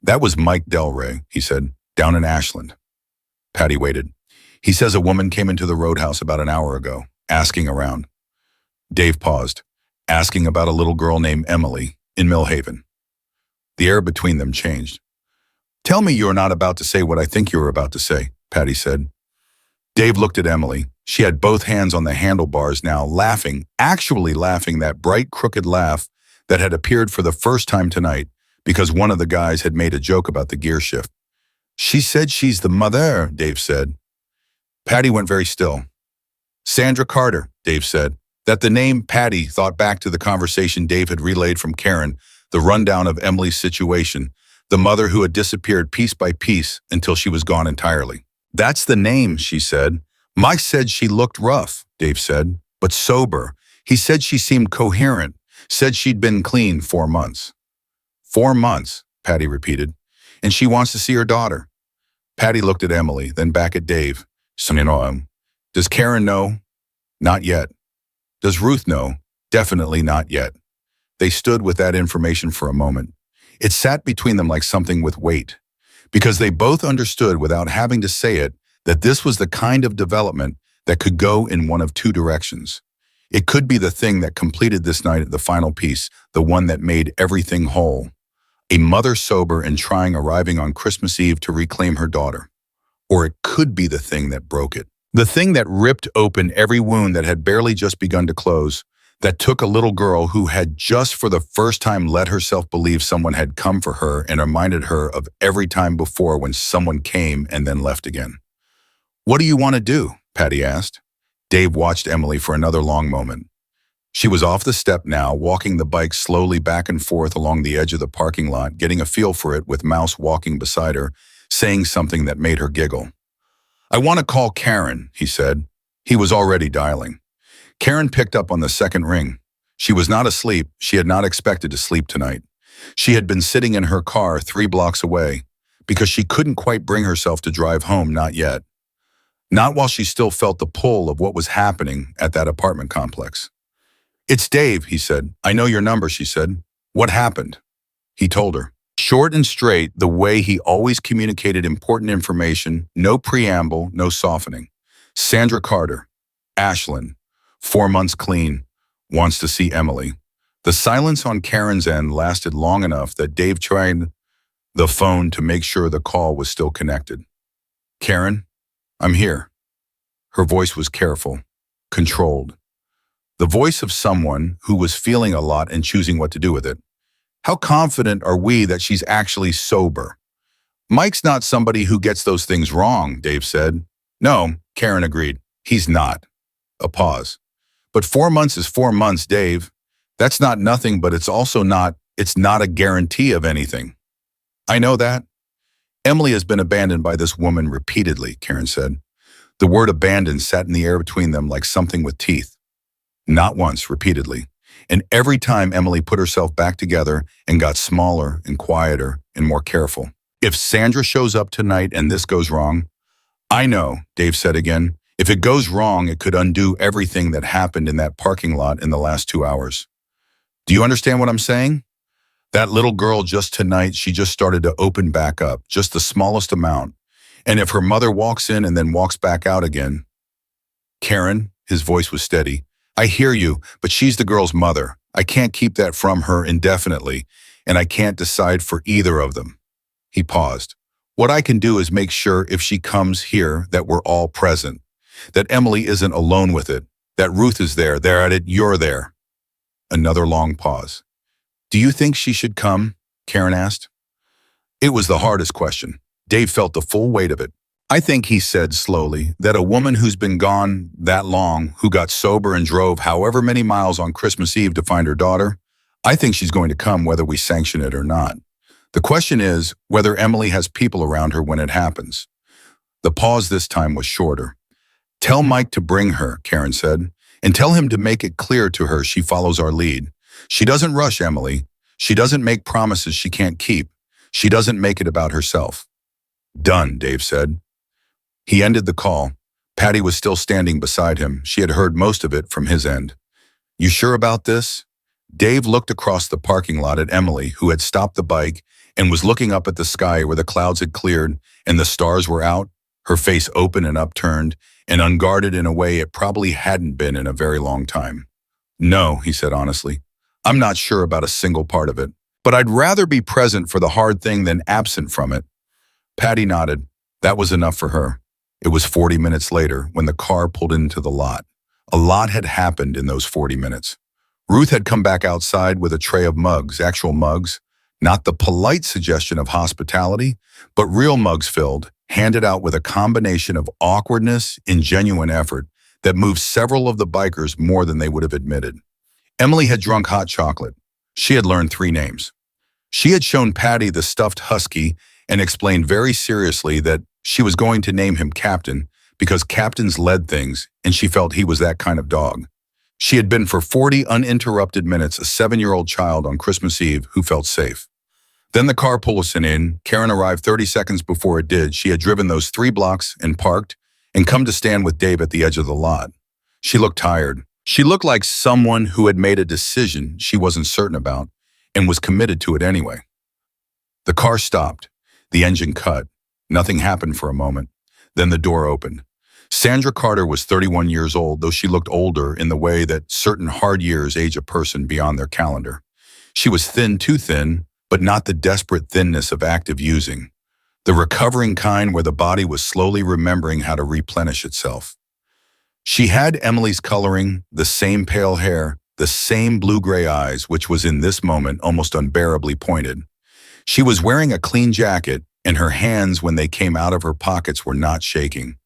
S1: That was Mike Delray, he said, down in Ashland. Patty waited. He says a woman came into the roadhouse about an hour ago, asking around. Dave paused, asking about a little girl named Emily in Millhaven. The air between them changed. Tell me you're not about to say what I think you're about to say, Patty said. Dave looked at Emily. She had both hands on the handlebars now, laughing, actually laughing, that bright, crooked laugh that had appeared for the first time tonight because one of the guys had made a joke about the gear shift. She said she's the mother, Dave said. Patty went very still. Sandra Carter, Dave said. That the name Patty thought back to the conversation Dave had relayed from Karen, the rundown of Emily's situation, the mother who had disappeared piece by piece until she was gone entirely. That's the name, she said. Mike said she looked rough, Dave said, but sober. He said she seemed coherent, said she'd been clean 4 months. 4 months, Patty repeated, and she wants to see her daughter. Patty looked at Emily, then back at Dave. Does Karen know? Not yet. Does Ruth know? Definitely not yet. They stood with that information for a moment. It sat between them like something with weight, because they both understood without having to say it that this was the kind of development that could go in one of 2 directions. It could be the thing that completed this night at the final piece, the one that made everything whole. A mother sober and trying arriving on Christmas Eve to reclaim her daughter. Or it could be the thing that broke it. The thing that ripped open every wound that had barely just begun to close, that took a little girl who had just for the first time let herself believe someone had come for her and reminded her of every time before when someone came and then left again. What do you want to do? Patty asked. Dave watched Emily for another long moment. She was off the step now, walking the bike slowly back and forth along the edge of the parking lot, getting a feel for it with Mouse walking beside her, saying something that made her giggle. I want to call Karen, he said. He was already dialing. Karen picked up on the second ring. She was not asleep. She had not expected to sleep tonight. She had been sitting in her car 3 blocks away because she couldn't quite bring herself to drive home, not yet. Not while she still felt the pull of what was happening at that apartment complex. "It's Dave," he said. "I know your number," she said. "What happened?" He told her. Short and straight, the way he always communicated important information, no preamble, no softening. Sandra Carter, Ashlyn, 4 months clean, wants to see Emily. The silence on Karen's end lasted long enough that Dave tried the phone to make sure the call was still connected. "Karen, I'm here." Her voice was careful, controlled. The voice of someone who was feeling a lot and choosing what to do with it. How confident are we that she's actually sober? "Mike's not somebody who gets those things wrong," Dave said. "No," Karen agreed. "He's not." A pause. "But 4 months is 4 months, Dave. That's not nothing, but it's not a guarantee of anything." "I know that." "Emily has been abandoned by this woman repeatedly," Karen said. The word abandoned sat in the air between them like something with teeth. Not once, repeatedly. And every time Emily put herself back together and got smaller and quieter and more careful. "If Sandra shows up tonight and this goes wrong—" "I know," Dave said again. "If it goes wrong, it could undo everything that happened in that parking lot in the last 2 hours. Do you understand what I'm saying? That little girl just tonight, she just started to open back up, just the smallest amount. And if her mother walks in and then walks back out again—" "Karen," his voice was steady, "I hear you, but she's the girl's mother. I can't keep that from her indefinitely, and I can't decide for either of them." He paused. "What I can do is make sure if she comes here that we're all present, that Emily isn't alone with it, that Ruth is there, they're at it, you're there." Another long pause. "Do you think she should come?" Karen asked. It was the hardest question. Dave felt the full weight of it. "I think," he said slowly, "that a woman who's been gone that long, who got sober and drove however many miles on Christmas Eve to find her daughter, I think she's going to come whether we sanction it or not. The question is whether Emily has people around her when it happens." The pause this time was shorter. "Tell Mike to bring her," Karen said, "and tell him to make it clear to her she follows our lead. She doesn't rush Emily. She doesn't make promises she can't keep. She doesn't make it about herself." "Done," Dave said. He ended the call. Patty was still standing beside him. She had heard most of it from his end. "You sure about this?" Dave looked across the parking lot at Emily, who had stopped the bike and was looking up at the sky where the clouds had cleared and the stars were out, her face open and upturned and unguarded in a way it probably hadn't been in a very long time. "No," he said honestly. "I'm not sure about a single part of it, but I'd rather be present for the hard thing than absent from it." Patty nodded. That was enough for her. It was 40 minutes later when the car pulled into the lot. A lot had happened in those 40 minutes. Ruth had come back outside with a tray of mugs, actual mugs, not the polite suggestion of hospitality, but real mugs filled, handed out with a combination of awkwardness and genuine effort that moved several of the bikers more than they would have admitted. Emily had drunk hot chocolate. She had learned 3 names. She had shown Patty the stuffed husky and explained very seriously that she was going to name him Captain because captains led things and she felt he was that kind of dog. She had been for 40 uninterrupted minutes a 7-year-old child on Christmas Eve who felt safe. Then the car pulled in. Karen arrived 30 seconds before it did. She had driven those 3 blocks and parked and come to stand with Dave at the edge of the lot. She looked tired. She looked like someone who had made a decision she wasn't certain about and was committed to it anyway. The car stopped. The engine cut. Nothing happened for a moment. Then the door opened. Sandra Carter was 31 years old, though she looked older in the way that certain hard years age a person beyond their calendar. She was thin, too thin, but not the desperate thinness of active using. The recovering kind where the body was slowly remembering how to replenish itself. She had Emily's coloring, the same pale hair, the same blue-gray eyes, which was in this moment almost unbearably pointed. She was wearing a clean jacket, and her hands, when they came out of her pockets, were not shaking.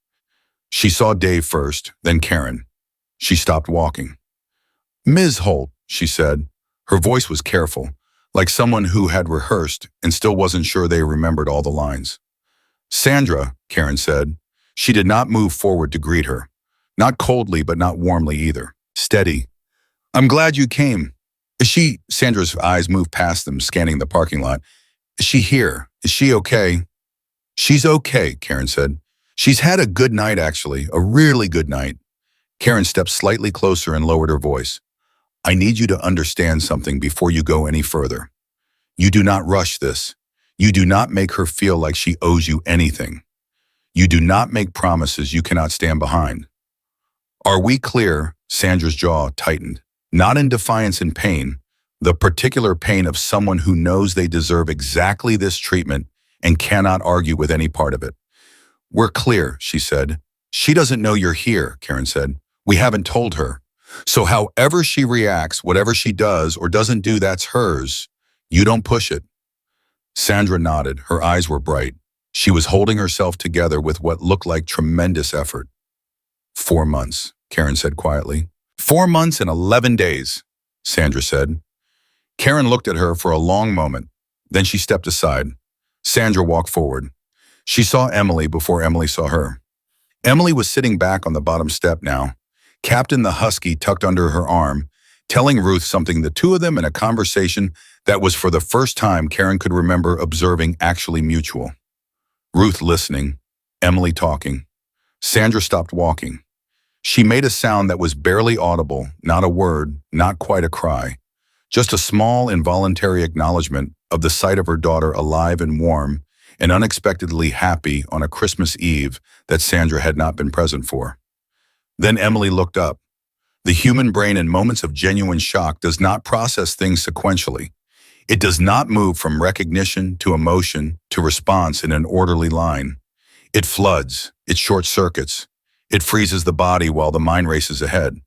S1: She saw Dave first, then Karen. She stopped walking. "Ms. Holt," she said. Her voice was careful, like someone who had rehearsed and still wasn't sure they remembered all the lines. "Sandra," Karen said. She did not move forward to greet her. Not coldly, but not warmly either. Steady. "I'm glad you came. Is she—" Sandra's eyes moved past them, scanning the parking lot. "Is she here? Is she okay?" "She's okay," Karen said. "She's had a good night, actually, a really good night." Karen stepped slightly closer and lowered her voice. I need you to understand something before you go any further. You do not rush this. You do not make her feel like she owes you anything. You do not make promises you cannot stand behind. Are we clear? Sandra's jaw tightened. Not in defiance and pain, the particular pain of someone who knows they deserve exactly this treatment and cannot argue with any part of it. We're clear, she said. She doesn't know you're here, Karen said. We haven't told her. So however she reacts, whatever she does or doesn't do, that's hers. You don't push it. Sandra nodded. Her eyes were bright. She was holding herself together with what looked like tremendous effort. 4 months, Karen said quietly. 4 months and 11 days, Sandra said. Karen looked at her for a long moment. Then she stepped aside. Sandra walked forward. She saw Emily before Emily saw her. Emily was sitting back on the bottom step now, Captain the Husky tucked under her arm, telling Ruth something, the two of them in a conversation that was for the first time Karen could remember observing actually mutual. Ruth listening, Emily talking. Sandra stopped walking. She made a sound that was barely audible, not a word, not quite a cry, just a small involuntary acknowledgement of the sight of her daughter alive and warm and unexpectedly happy on a Christmas Eve that Sandra had not been present for. Then Emily looked up. The human brain in moments of genuine shock does not process things sequentially. It does not move from recognition to emotion to response in an orderly line. It floods, it short-circuits, it freezes the body while the mind races ahead.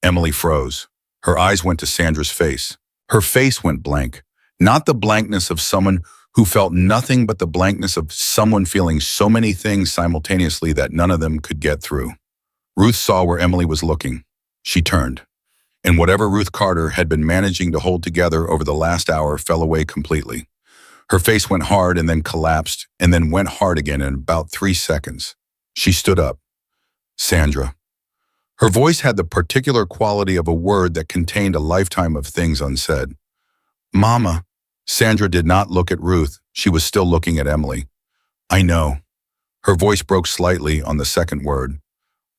S1: Emily froze. Her eyes went to Sandra's face. Her face went blank, not the blankness of someone who felt nothing but the blankness of someone feeling so many things simultaneously that none of them could get through. Ruth saw where Emily was looking. She turned, and whatever Ruth Carter had been managing to hold together over the last hour fell away completely. Her face went hard and then collapsed and then went hard again in about 3 seconds. She stood up. Sandra. Her voice had the particular quality of a word that contained a lifetime of things unsaid. Mama. Sandra did not look at Ruth. She was still looking at Emily. I know. Her voice broke slightly on the second word.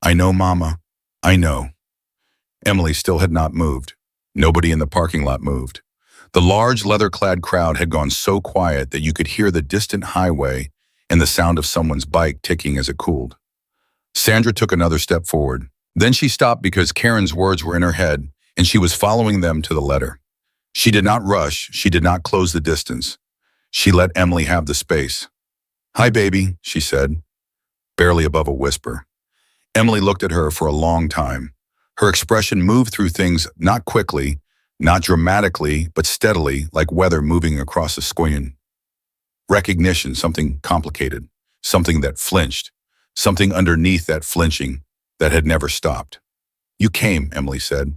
S1: I know, Mama. I know. Emily still had not moved. Nobody in the parking lot moved. The large leather-clad crowd had gone so quiet that you could hear the distant highway and the sound of someone's bike ticking as it cooled. Sandra took another step forward. Then she stopped because Karen's words were in her head, and she was following them to the letter. She did not rush. She did not close the distance. She let Emily have the space. Hi, baby, she said, barely above a whisper. Emily looked at her for a long time. Her expression moved through things not quickly, not dramatically, but steadily, like weather moving across a screen. Recognition, something complicated, something that flinched, something underneath that flinching that had never stopped. You came, Emily said.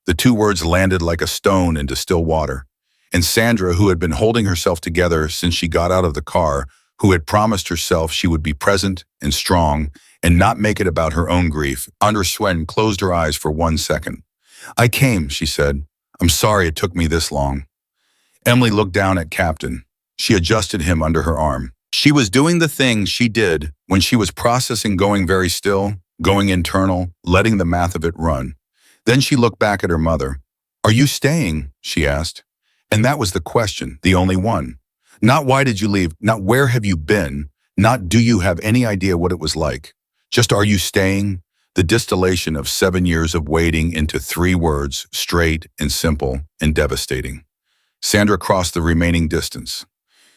S1: The 2 words landed like a stone into still water, and Sandra, who had been holding herself together since she got out of the car, who had promised herself she would be present and strong and not make it about her own grief, under Swen closed her eyes for 1 second. I came, she said. I'm sorry it took me this long. Emily looked down at Captain. She adjusted him under her arm. She was doing the thing she did when she was processing, going very still, going internal, letting the math of it run. Then she looked back at her mother. Are you staying? She asked. And that was the question, the only one. Not why did you leave, not where have you been, not do you have any idea what it was like. Just are you staying? The distillation of 7 years of waiting into 3 words, straight and simple and devastating. Sandra crossed the remaining distance.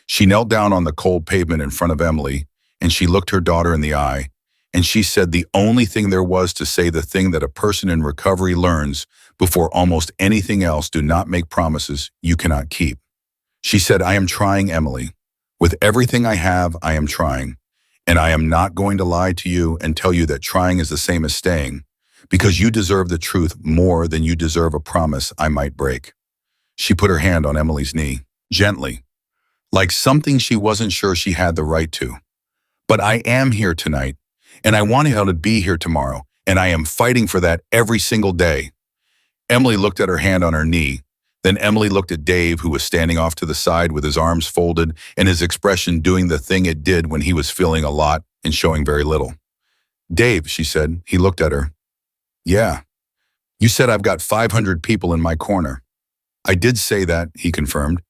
S1: She knelt down on the cold pavement in front of Emily, and she looked her daughter in the eye, and she said the only thing there was to say, the thing that a person in recovery learns before almost anything else: do not make promises you cannot keep. She said, I am trying, Emily. With everything I have, I am trying. And I am not going to lie to you and tell you that trying is the same as staying, because you deserve the truth more than you deserve a promise I might break. She put her hand on Emily's knee, gently, like something she wasn't sure she had the right to. But I am here tonight, and I want you to be here tomorrow, and I am fighting for that every single day. Emily looked at her hand on her knee. Then Emily looked at Dave, who was standing off to the side with his arms folded and his expression doing the thing it did when he was feeling a lot and showing very little. Dave, she said. He looked at her. Yeah. You said I've got 500 people in my corner. I did say that, he confirmed.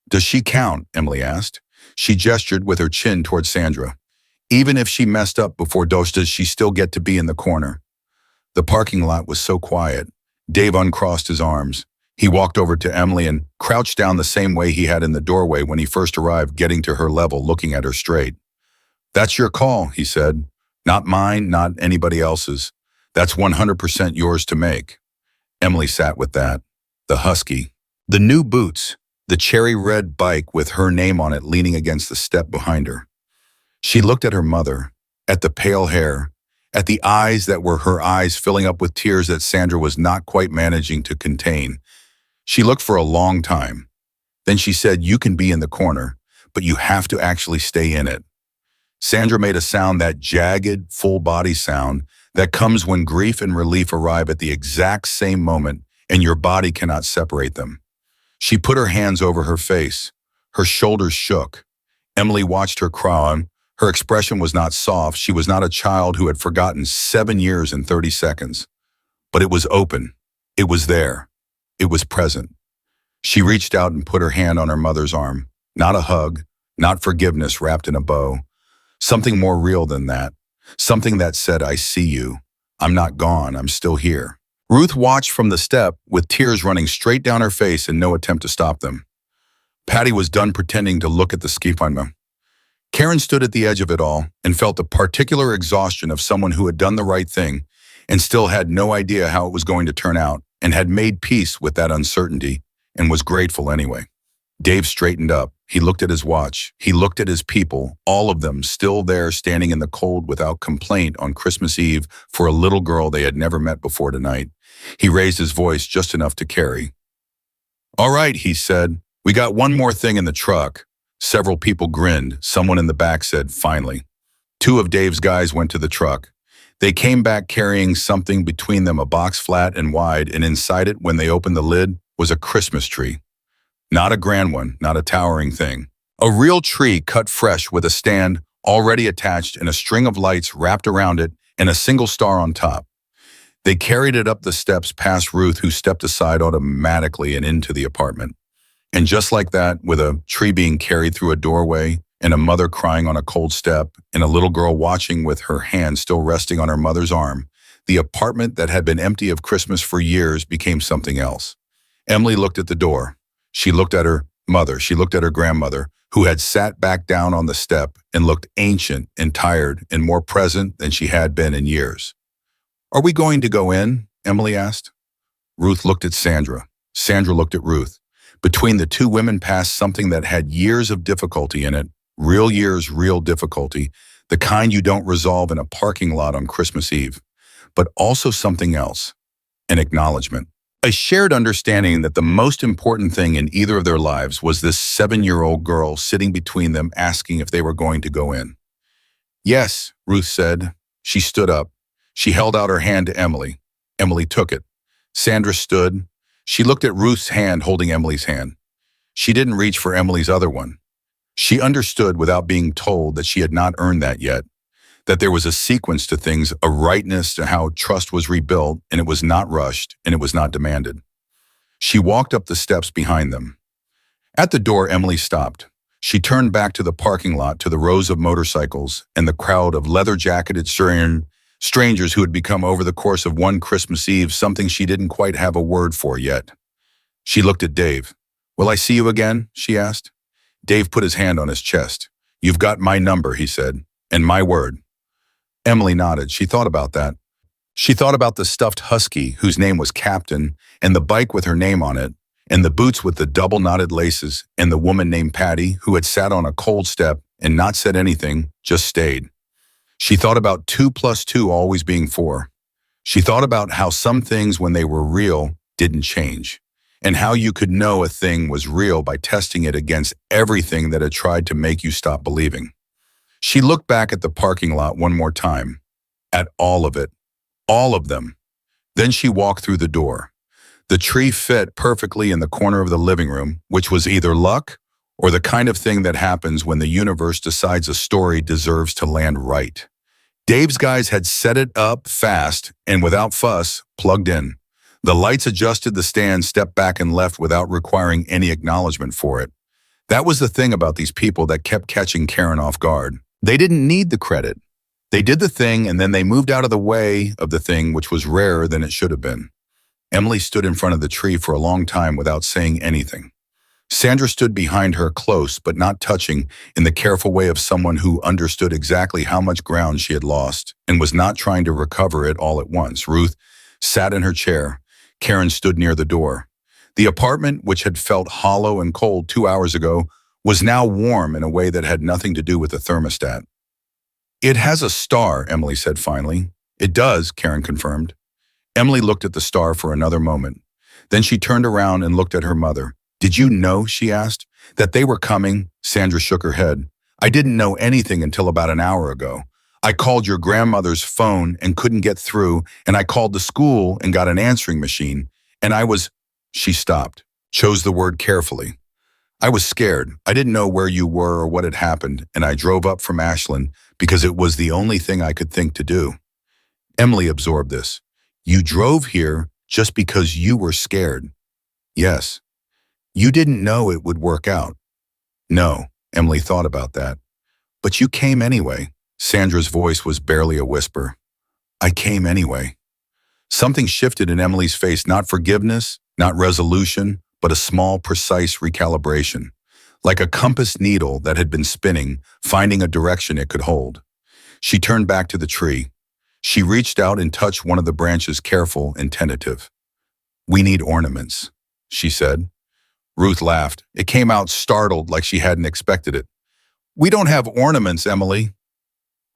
S1: Does she count? Emily asked. She gestured with her chin toward Sandra. Even if she messed up before Dos, does she still get to be in the corner? The parking lot was so quiet. Dave uncrossed his arms. He walked over to Emily and crouched down the same way he had in the doorway when he first arrived, getting to her level, looking at her straight. That's your call, he said. Not mine, not anybody else's. That's 100% yours to make. Emily sat with that. The husky. The new boots. The cherry red bike with her name on it leaning against the step behind her. She looked at her mother, at the pale hair, at the eyes that were her eyes filling up with tears that Sandra was not quite managing to contain. She looked for a long time. Then she said, you can be in the corner, but you have to actually stay in it. Sandra made a sound, that jagged, full-body sound that comes when grief and relief arrive at the exact same moment and your body cannot separate them. She put her hands over her face. Her shoulders shook. Emily watched her cry. Her expression was not soft. She was not a child who had forgotten 7 years and 30 seconds. But it was open. It was there. It was present. She reached out and put her hand on her mother's arm. Not a hug, not forgiveness wrapped in a bow. Something more real than that. Something that said, I see you. I'm not gone. I'm still here. Ruth watched from the step with tears running straight down her face and no attempt to stop them. Patty was done pretending to look at the ski finder. Karen stood at the edge of it all and felt the particular exhaustion of someone who had done the right thing and still had no idea how it was going to turn out and had made peace with that uncertainty and was grateful anyway. Dave straightened up. He looked at his watch. He looked at his people, all of them still there standing in the cold without complaint on Christmas Eve for a little girl they had never met before tonight. He raised his voice just enough to carry. All right, he said. We got one more thing in the truck. Several people grinned. Someone in the back said, finally. 2 of Dave's guys went to the truck. They came back carrying something between them, a box flat and wide, and inside it, when they opened the lid, was a Christmas tree. Not a grand one, not a towering thing. A real tree cut fresh with a stand already attached and a string of lights wrapped around it and a single star on top. They carried it up the steps past Ruth, who stepped aside automatically and into the apartment. And just like that, with a tree being carried through a doorway and a mother crying on a cold step and a little girl watching with her hand still resting on her mother's arm, the apartment that had been empty of Christmas for years became something else. Emily looked at the door. She looked at her mother. She looked at her grandmother, who had sat back down on the step and looked ancient and tired and more present than she had been in years. Are we going to go in? Emily asked. Ruth looked at Sandra. Sandra looked at Ruth. Between the 2 women passed something that had years of difficulty in it, real years, real difficulty, the kind you don't resolve in a parking lot on Christmas Eve, but also something else, an acknowledgement. A shared understanding that the most important thing in either of their lives was this 7-year-old girl sitting between them asking if they were going to go in. Yes, Ruth said. She stood up. She held out her hand to Emily. Emily took it. Sandra stood. She looked at Ruth's hand holding Emily's hand. She didn't reach for Emily's other one. She understood without being told that she had not earned that yet, that there was a sequence to things, a rightness to how trust was rebuilt, and it was not rushed, and it was not demanded. She walked up the steps behind them. At the door, Emily stopped. She turned back to the parking lot, to the rows of motorcycles and the crowd of leather-jacketed strangers who had become, over the course of one Christmas Eve, something she didn't quite have a word for yet. She looked at Dave. Will I see you again? She asked. Dave put his hand on his chest. You've got my number, he said, and my word. Emily nodded. She thought about that. She thought about the stuffed husky whose name was Captain, and the bike with her name on it, and the boots with the double-knotted laces, and the woman named Patty who had sat on a cold step and not said anything, just stayed. She thought about 2 + 2 always being 4. She thought about how some things, when they were real, didn't change, and how you could know a thing was real by testing it against everything that had tried to make you stop believing. She looked back at the parking lot one more time, at all of it, all of them. Then she walked through the door. The tree fit perfectly in the corner of the living room, which was either luck or the kind of thing that happens when the universe decides a story deserves to land right. Dave's guys had set it up fast and without fuss, plugged in. The lights adjusted, the stand stepped back and left without requiring any acknowledgement for it. That was the thing about these people that kept catching Karen off guard. They didn't need the credit. They did the thing and then they moved out of the way of the thing, which was rarer than it should have been. Emily stood in front of the tree for a long time without saying anything. Sandra stood behind her, close but not touching, in the careful way of someone who understood exactly how much ground she had lost and was not trying to recover it all at once. Ruth sat in her chair. Karen stood near the door. The apartment, which had felt hollow and cold 2 hours ago, was now warm in a way that had nothing to do with the thermostat. "It has a star," Emily said finally. "It does," Karen confirmed. Emily looked at the star for another moment. Then she turned around and looked at her mother. "Did you know," she asked, "that they were coming?" Sandra shook her head. "I didn't know anything until about an hour ago. I called your grandmother's phone and couldn't get through, and I called the school and got an answering machine, and I was—" She stopped, chose the word carefully. "I was scared. I didn't know where you were or what had happened, and I drove up from Ashland because it was the only thing I could think to do." Emily absorbed this. "You drove here just because you were scared?" "Yes." "You didn't know it would work out?" "No." Emily thought about that. "But you came anyway." Sandra's voice was barely a whisper. "I came anyway." Something shifted in Emily's face, not forgiveness, not resolution, but a small, precise recalibration, like a compass needle that had been spinning, finding a direction it could hold. She turned back to the tree. She reached out and touched one of the branches, careful and tentative. "We need ornaments," she said. Ruth laughed. It came out startled, like she hadn't expected it. "We don't have ornaments, Emily."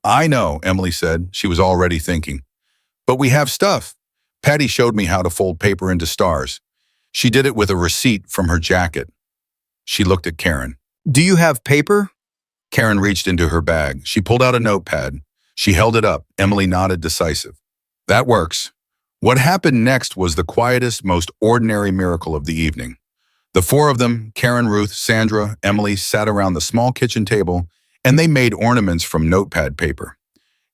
S1: "I know," Emily said. She was already thinking. "But we have stuff. Patty showed me how to fold paper into stars. She did it with a receipt from her jacket." She looked at Karen. "Do you have paper?" Karen reached into her bag. She pulled out a notepad. She held it up. Emily nodded, decisive. "That works." What happened next was the quietest, most ordinary miracle of the evening. The four of them, Karen, Ruth, Sandra, Emily, sat around the small kitchen table, and they made ornaments from notepad paper.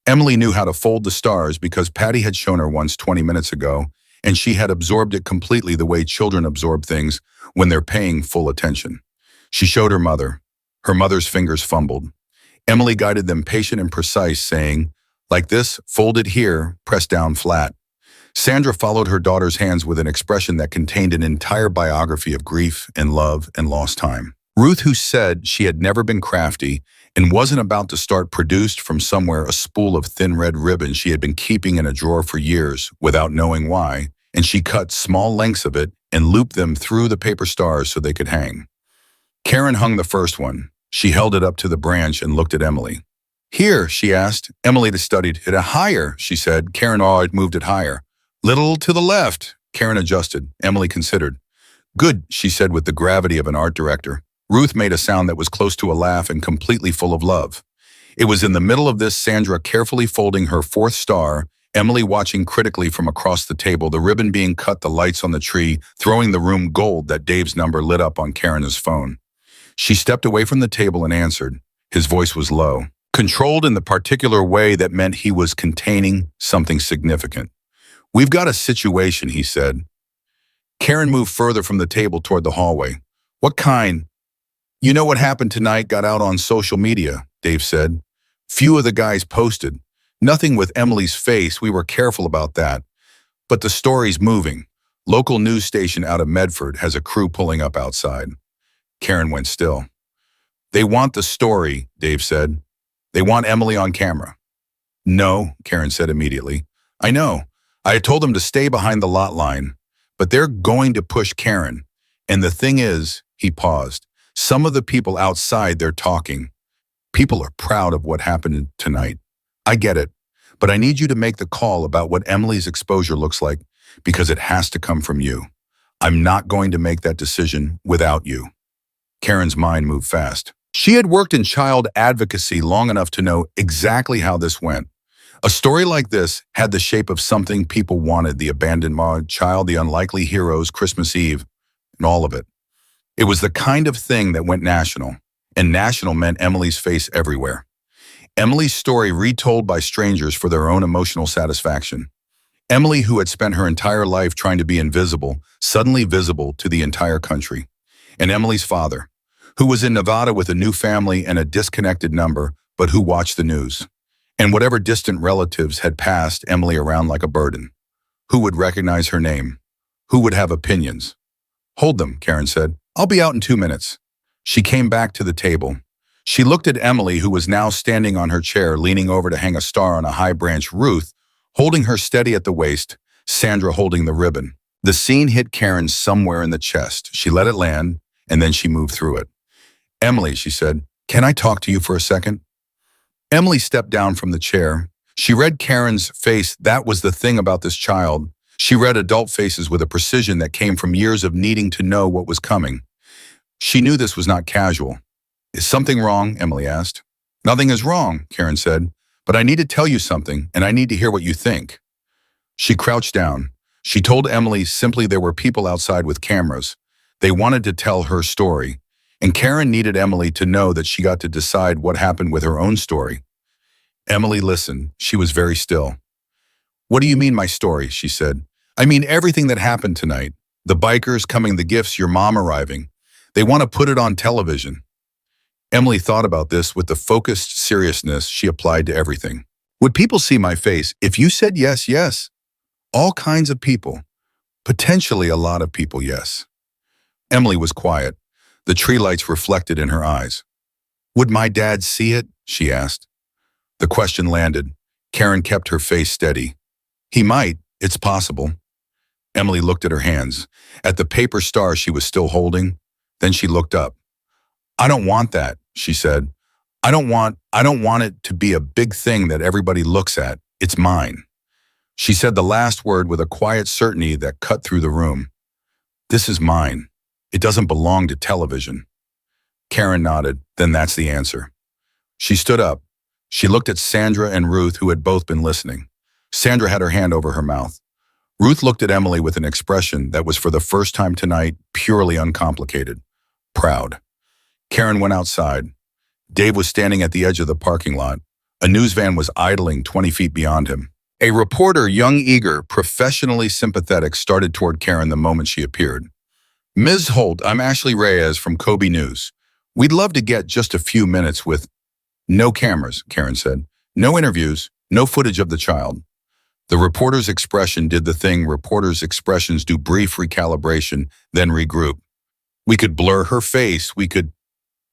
S1: Emily knew how to fold the stars because Patty had shown her once 20 minutes ago, and she had absorbed it completely the way children absorb things when they're paying full attention. She showed her mother. Her mother's fingers fumbled. Emily guided them, patient and precise, saying, "Like this, fold it here, press down flat." Sandra followed her daughter's hands with an expression that contained an entire biography of grief and love and lost time. Ruth, who said she had never been crafty and wasn't about to start, produced from somewhere a spool of thin red ribbon she had been keeping in a drawer for years without knowing why, and she cut small lengths of it and looped them through the paper stars so they could hang. Karen hung the first one. She held it up to the branch and looked at Emily. "Here," she asked. Emily studied it. "Higher," she said. Karen moved it higher. "Little to the left." Karen adjusted. Emily considered. "Good," she said with the gravity of an art director. Ruth made a sound that was close to a laugh and completely full of love. It was in the middle of this, Sandra carefully folding her fourth star, Emily watching critically from across the table, the ribbon being cut, the lights on the tree, throwing the room gold, that Dave's number lit up on Karen's phone. She stepped away from the table and answered. His voice was low, controlled in the particular way that meant he was containing something significant. "We've got a situation," he said. Karen moved further from the table toward the hallway. "What kind?" "You know what happened tonight got out on social media," Dave said. "Few of the guys posted. Nothing with Emily's face, we were careful about that. But the story's moving. Local news station out of Medford has a crew pulling up outside." Karen went still. "They want the story," Dave said. "They want Emily on camera." "No," Karen said immediately. "I know. I had told them to stay behind the lot line, but they're going to push Karen. And the thing is," he paused, "some of the people outside, they're talking. People are proud of what happened tonight. I get it, but I need you to make the call about what Emily's exposure looks like, because it has to come from you. I'm not going to make that decision without you." Karen's mind moved fast. She had worked in child advocacy long enough to know exactly how this went. A story like this had the shape of something people wanted: the abandoned child, the unlikely heroes, Christmas Eve, and all of it. It was the kind of thing that went national, and national meant Emily's face everywhere. Emily's story retold by strangers for their own emotional satisfaction. Emily, who had spent her entire life trying to be invisible, suddenly visible to the entire country. And Emily's father, who was in Nevada with a new family and a disconnected number, but who watched the news. And whatever distant relatives had passed Emily around like a burden. Who would recognize her name? Who would have opinions? Hold them, Karen said. I'll be out in 2 minutes. She came back to the table. She looked at Emily, who was now standing on her chair, leaning over to hang a star on a high branch, Ruth, holding her steady at the waist, Sandra holding the ribbon. The scene hit Karen somewhere in the chest. She let it land, and then she moved through it. Emily, she said, can I talk to you for a second? Emily stepped down from the chair. She read Karen's face. That was the thing about this child. She read adult faces with a precision that came from years of needing to know what was coming. She knew this was not casual. Is something wrong? Emily asked. Nothing is wrong, Karen said, but I need to tell you something, and I need to hear what you think. She crouched down. She told Emily simply there were people outside with cameras. They wanted to tell her story, and Karen needed Emily to know that she got to decide what happened with her own story. Emily listened. She was very still. What do you mean, my story? She said. I mean everything that happened tonight. The bikers coming, the gifts, your mom arriving. They want to put it on television. Emily thought about this with the focused seriousness she applied to everything. Would people see my face if you said yes, yes? All kinds of people. Potentially a lot of people, yes. Emily was quiet. The tree lights reflected in her eyes. Would my dad see it? She asked. The question landed. Karen kept her face steady. He might. It's possible. Emily looked at her hands, at the paper star she was still holding. Then she looked up. I don't want that, she said. I don't want it to be a big thing that everybody looks at. It's mine. She said the last word with a quiet certainty that cut through the room. This is mine. It doesn't belong to television. Karen nodded. Then that's the answer. She stood up. She looked at Sandra and Ruth, who had both been listening. Sandra had her hand over her mouth. Ruth looked at Emily with an expression that was for the first time tonight purely uncomplicated. Proud. Karen went outside. Dave was standing at the edge of the parking lot. A news van was idling 20 feet beyond him. A reporter, young, eager, professionally sympathetic, started toward Karen the moment she appeared. Ms. Holt, I'm Ashley Reyes from Kobe News. We'd love to get just a few minutes with... No cameras, Karen said. No interviews, no footage of the child. The reporter's expression did the thing reporters' expressions do: brief recalibration, then regroup. We could blur her face, we could...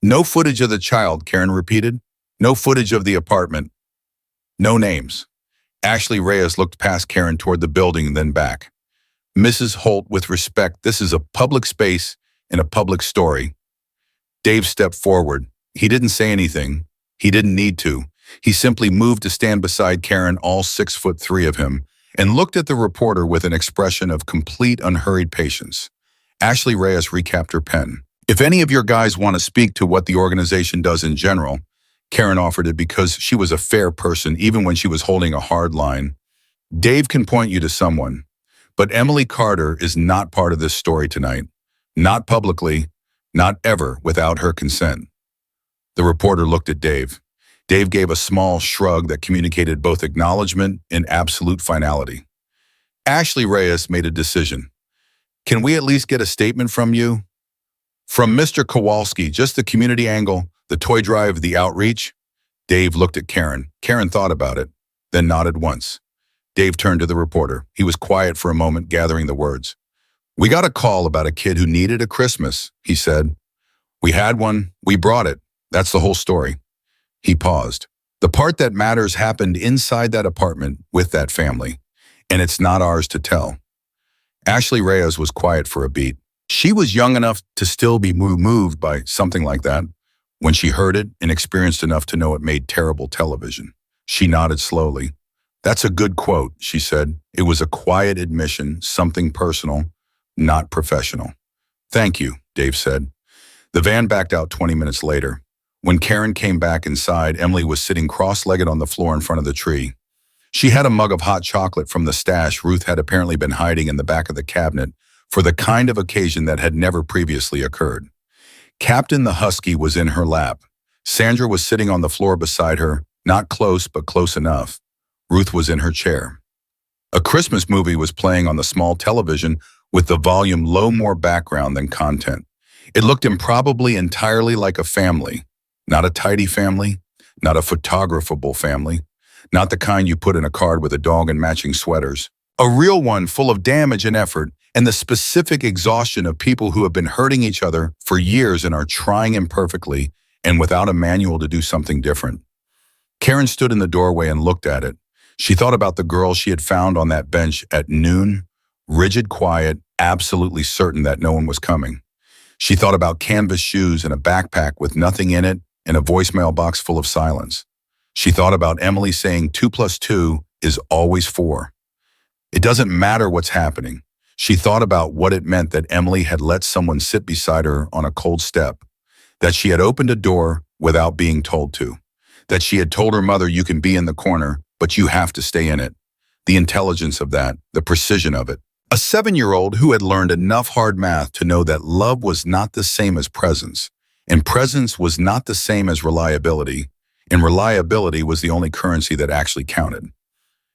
S1: No footage of the child, Karen repeated. No footage of the apartment. No names. Ashley Reyes looked past Karen toward the building, then back. Mrs. Holt, with respect, this is a public space and a public story. Dave stepped forward. He didn't say anything. He didn't need to. He simply moved to stand beside Karen, all 6'3" of him, and looked at the reporter with an expression of complete, unhurried patience. Ashley Reyes recapped her pen. If any of your guys want to speak to what the organization does in general, Karen offered it because she was a fair person even when she was holding a hard line. Dave can point you to someone, but Emily Carter is not part of this story tonight. Not publicly, not ever without her consent. The reporter looked at Dave. Dave gave a small shrug that communicated both acknowledgement and absolute finality. Ashley Reyes made a decision. Can we at least get a statement from you? From Mr. Kowalski, just the community angle, the toy drive, the outreach? Dave looked at Karen. Karen thought about it, then nodded once. Dave turned to the reporter. He was quiet for a moment, gathering the words. We got a call about a kid who needed a Christmas, he said. We had one. We brought it. That's the whole story. He paused. The part that matters happened inside that apartment with that family, and it's not ours to tell. Ashley Reyes was quiet for a beat. She was young enough to still be moved by something like that when she heard it, and experienced enough to know it made terrible television. She nodded slowly. That's a good quote, she said. It was a quiet admission, something personal, not professional. Thank you, Dave said. The van backed out 20 minutes later. When Karen came back inside, Emily was sitting cross-legged on the floor in front of the tree. She had a mug of hot chocolate from the stash Ruth had apparently been hiding in the back of the cabinet for the kind of occasion that had never previously occurred. Captain the Husky was in her lap. Sandra was sitting on the floor beside her, not close but close enough. Ruth was in her chair. A Christmas movie was playing on the small television with the volume low, more background than content. It looked improbably entirely like a family. Not a tidy family, not a photographable family, not the kind you put in a card with a dog and matching sweaters. A real one full of damage and effort and the specific exhaustion of people who have been hurting each other for years and are trying imperfectly and without a manual to do something different. Karen stood in the doorway and looked at it. She thought about the girl she had found on that bench at noon, rigid, quiet, absolutely certain that no one was coming. She thought about canvas shoes and a backpack with nothing in it and a voicemail box full of silence. She thought about Emily saying 2 plus 2 is always 4. It doesn't matter what's happening. She thought about what it meant that Emily had let someone sit beside her on a cold step, that she had opened a door without being told to, that she had told her mother, you can be in the corner, but you have to stay in it. The intelligence of that, the precision of it. A 7-year-old who had learned enough hard math to know that love was not the same as presence, and presence was not the same as reliability, and reliability was the only currency that actually counted.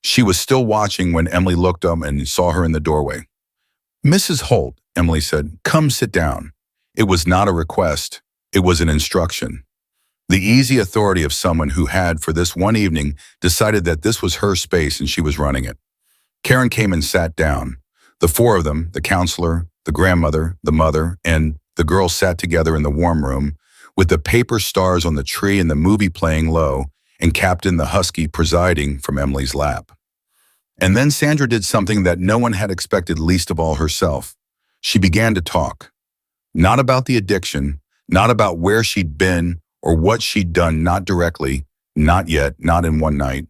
S1: She was still watching when Emily looked up and saw her in the doorway. Mrs. Holt, Emily said, come sit down. It was not a request. It was an instruction. The easy authority of someone who had, for this one evening, decided that this was her space and she was running it. Karen came and sat down. The 4 of them, the counselor, the grandmother, the mother, and the girl sat together in the warm room with the paper stars on the tree and the movie playing low and Captain the Husky presiding from Emily's lap. And then Sandra did something that no one had expected, least of all herself. She began to talk. Not about the addiction, not about where she'd been or what she'd done, not directly, not yet, not in one night,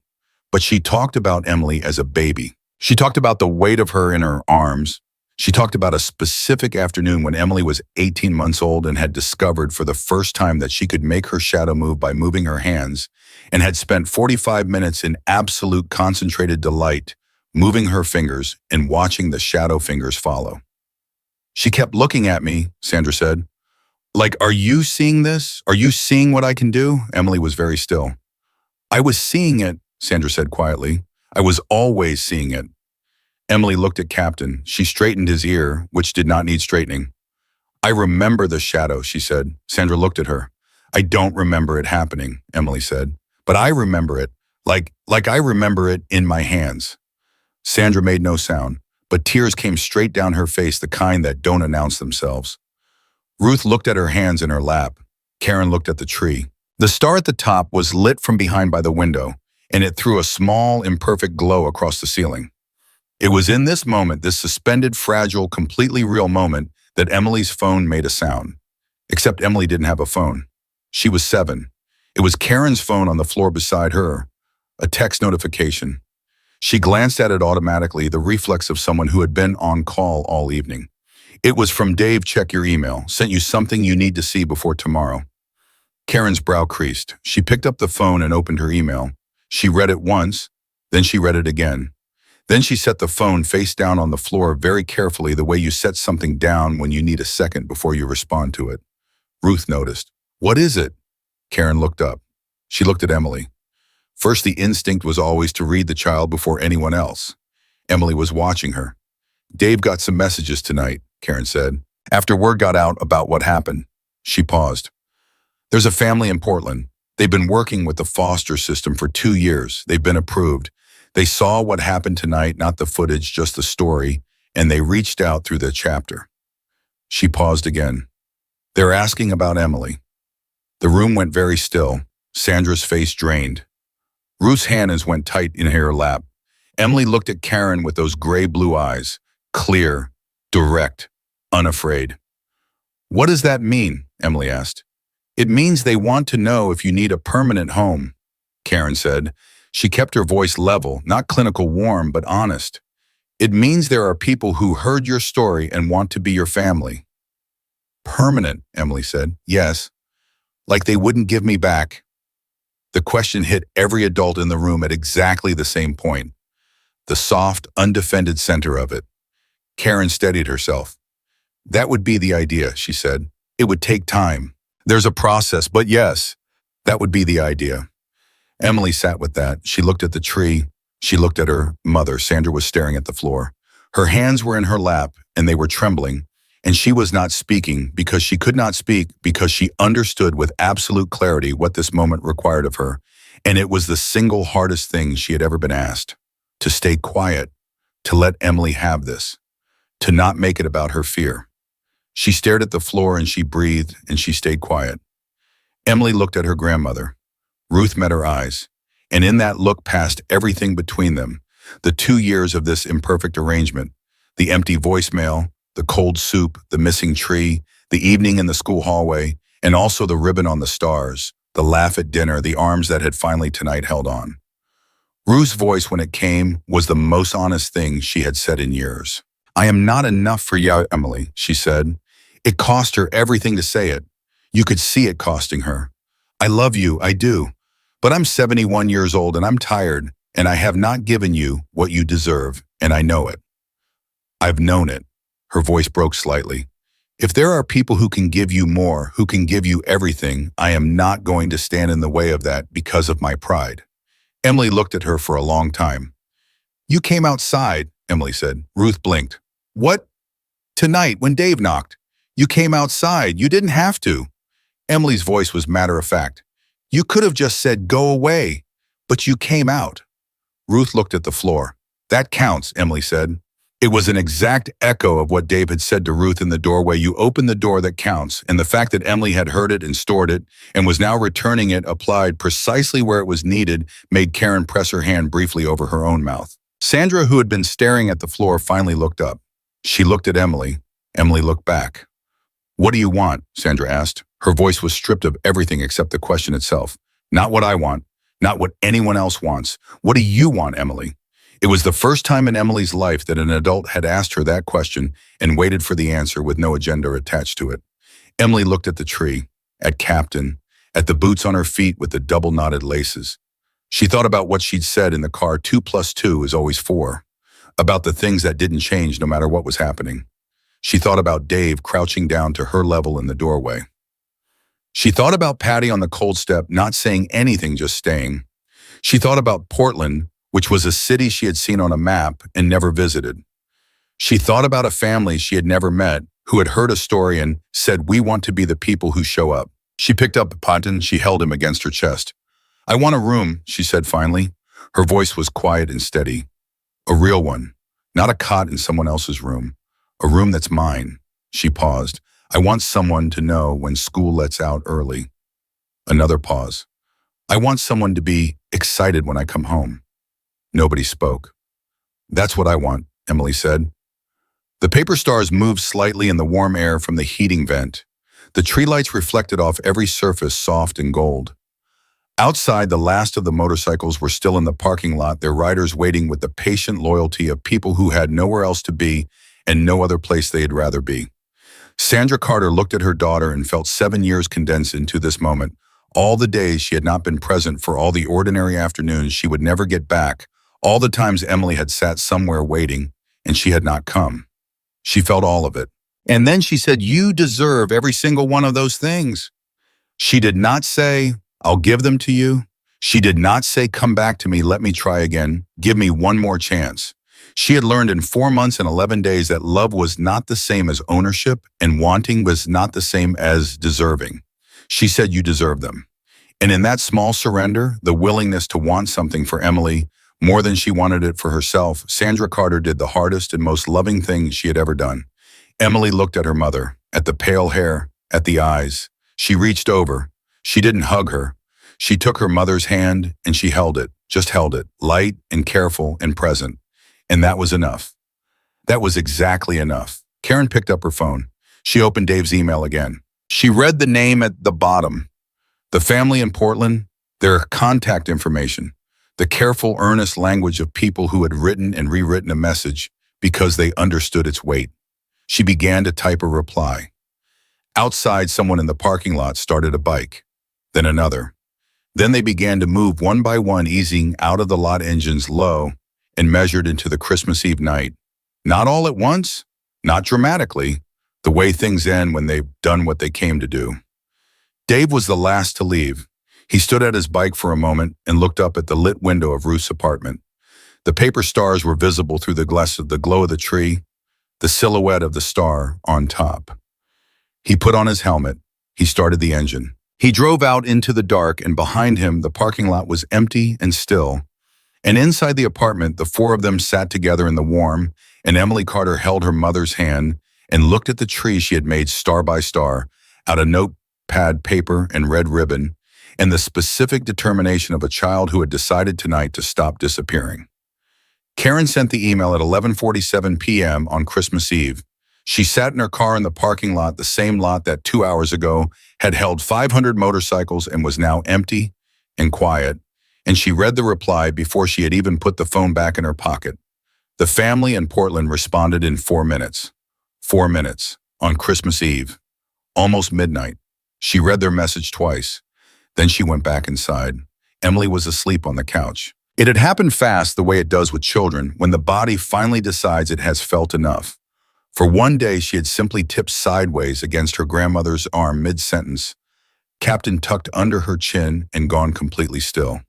S1: but she talked about Emily as a baby. She talked about the weight of her in her arms. She talked about a specific afternoon when Emily was 18 months old and had discovered for the first time that she could make her shadow move by moving her hands, and had spent 45 minutes in absolute concentrated delight, moving her fingers and watching the shadow fingers follow. She kept looking at me, Sandra said. Like, are you seeing this? Are you seeing what I can do? Emily was very still. I was seeing it, Sandra said quietly. I was always seeing it. Emily looked at Captain. She straightened his ear, which did not need straightening. I remember the shadow, she said. Sandra looked at her. I don't remember it happening, Emily said. But I remember it, like I remember it in my hands. Sandra made no sound, but tears came straight down her face, the kind that don't announce themselves. Ruth looked at her hands in her lap. Karen looked at the tree. The star at the top was lit from behind by the window, and it threw a small, imperfect glow across the ceiling. It was in this moment, this suspended, fragile, completely real moment, that Emily's phone made a sound. Except Emily didn't have a phone. She was 7. It was Karen's phone on the floor beside her, a text notification. She glanced at it automatically, the reflex of someone who had been on call all evening. It was from Dave. Check your email. Sent you something you need to see before tomorrow. Karen's brow creased. She picked up the phone and opened her email. She read it once, then she read it again. Then she set the phone face down on the floor very carefully, the way you set something down when you need a second before you respond to it. Ruth noticed. What is it? Karen looked up. She looked at Emily. First, the instinct was always to read the child before anyone else. Emily was watching her. Dave got some messages tonight, Karen said. After word got out about what happened. She paused. There's a family in Portland. They've been working with the foster system for 2 years. They've been approved. They saw what happened tonight, not the footage, just the story, and they reached out through the chapter. She paused again. They're asking about Emily. The room went very still. Sandra's face drained. Ruth's hands went tight in her lap. Emily looked at Karen with those gray-blue eyes, clear, direct, unafraid. What does that mean? Emily asked. It means they want to know if you need a permanent home, Karen said. She kept her voice level, not clinical warm, but honest. It means there are people who heard your story and want to be your family. Permanent, Emily said. Yes. Like they wouldn't give me back. The question hit every adult in the room at exactly the same point. The soft, undefended center of it. Karen steadied herself. That would be the idea, she said. It would take time. There's a process, but yes, that would be the idea. Emily sat with that. She looked at the tree. She looked at her mother. Sandra was staring at the floor. Her hands were in her lap, and they were trembling, and she was not speaking because she could not speak because she understood with absolute clarity what this moment required of her, and it was the single hardest thing she had ever been asked: to stay quiet, to let Emily have this, to not make it about her fear. She stared at the floor and she breathed and she stayed quiet. Emily looked at her grandmother. Ruth met her eyes, and in that look passed everything between them: the 2 years of this imperfect arrangement, the empty voicemail, the cold soup, the missing tree, the evening in the school hallway, and also the ribbon on the stars, the laugh at dinner, the arms that had finally tonight held on. Ruth's voice, when it came, was the most honest thing she had said in years. "I am not enough for you, Emily," she said. It cost her everything to say it. You could see it costing her. "I love you, I do. But I'm 71 years old and I'm tired, and I have not given you what you deserve, and I know it. I've known it." Her voice broke slightly. "If there are people who can give you more, who can give you everything, I am not going to stand in the way of that because of my pride." Emily looked at her for a long time. "You came outside," Emily said. Ruth blinked. "What?" "Tonight, when Dave knocked. You came outside. You didn't have to." Emily's voice was matter-of-fact. "You could have just said, 'Go away,' but you came out." Ruth looked at the floor. "That counts," Emily said. It was an exact echo of what Dave had said to Ruth in the doorway. You open the door, that counts, and the fact that Emily had heard it and stored it and was now returning it applied precisely where it was needed made Karen press her hand briefly over her own mouth. Sandra, who had been staring at the floor, finally looked up. She looked at Emily. Emily looked back. "What do you want?" Sandra asked. Her voice was stripped of everything except the question itself. "Not what I want. Not what anyone else wants. What do you want, Emily?" It was the first time in Emily's life that an adult had asked her that question and waited for the answer with no agenda attached to it. Emily looked at the tree, at Captain, at the boots on her feet with the double-knotted laces. She thought about what she'd said in the car: 2 + 2 is always 4. About the things that didn't change no matter what was happening. She thought about Dave crouching down to her level in the doorway. She thought about Patty on the cold step, not saying anything, just staying. She thought about Portland, which was a city she had seen on a map and never visited. She thought about a family she had never met who had heard a story and said, "We want to be the people who show up." She picked up Patton. She held him against her chest. "I want a room," she said finally. Her voice was quiet and steady. "A real one, not a cot in someone else's room. A room that's mine." She paused. "I want someone to know when school lets out early." Another pause. "I want someone to be excited when I come home." Nobody spoke. "That's what I want," Emily said. The paper stars moved slightly in the warm air from the heating vent. The tree lights reflected off every surface, soft and gold. Outside, the last of the motorcycles were still in the parking lot, their riders waiting with the patient loyalty of people who had nowhere else to be and no other place they'd rather be. Sandra Carter looked at her daughter and felt 7 years condensed into this moment. All the days she had not been present, for all the ordinary afternoons she would never get back, all the times Emily had sat somewhere waiting and she had not come. She felt all of it. And then she said, "You deserve every single one of those things." She did not say, "I'll give them to you." She did not say, "Come back to me, let me try again, give me one more chance." She had learned in 4 months and 11 days that love was not the same as ownership and wanting was not the same as deserving. She said, "You deserve them." And in that small surrender, the willingness to want something for Emily, more than she wanted it for herself, Sandra Carter did the hardest and most loving thing she had ever done. Emily looked at her mother, at the pale hair, at the eyes. She reached over. She didn't hug her. She took her mother's hand and she held it, just held it, light and careful and present. And that was enough. That was exactly enough. Karen picked up her phone. She opened Dave's email again. She read the name at the bottom. The family in Portland, their contact information, the careful, earnest language of people who had written and rewritten a message because they understood its weight. She began to type a reply. Outside, someone in the parking lot started a bike, then another. Then they began to move one by one, easing out of the lot engines low and measured into the Christmas Eve night. Not all at once, not dramatically, the way things end when they've done what they came to do. Dave was the last to leave. He stood at his bike for a moment and looked up at the lit window of Ruth's apartment. The paper stars were visible through the glow of the tree, the silhouette of the star on top. He put on his helmet. He started the engine. He drove out into the dark, and behind him, the parking lot was empty and still. And inside the apartment, the four of them sat together in the warm, and Emily Carter held her mother's hand and looked at the tree she had made star by star out of notepad paper and red ribbon, and the specific determination of a child who had decided tonight to stop disappearing. Karen sent the email at 11:47 p.m. on Christmas Eve. She sat in her car in the parking lot, the same lot that 2 hours ago had held 500 motorcycles and was now empty and quiet, and she read the reply before she had even put the phone back in her pocket. The family in Portland responded in 4 minutes. 4 minutes, on Christmas Eve, almost midnight. She read their message twice. Then she went back inside. Emily was asleep on the couch. It had happened fast, the way it does with children, when the body finally decides it has felt enough. For one day, she had simply tipped sideways against her grandmother's arm mid-sentence, Captain tucked under her chin, and gone completely still.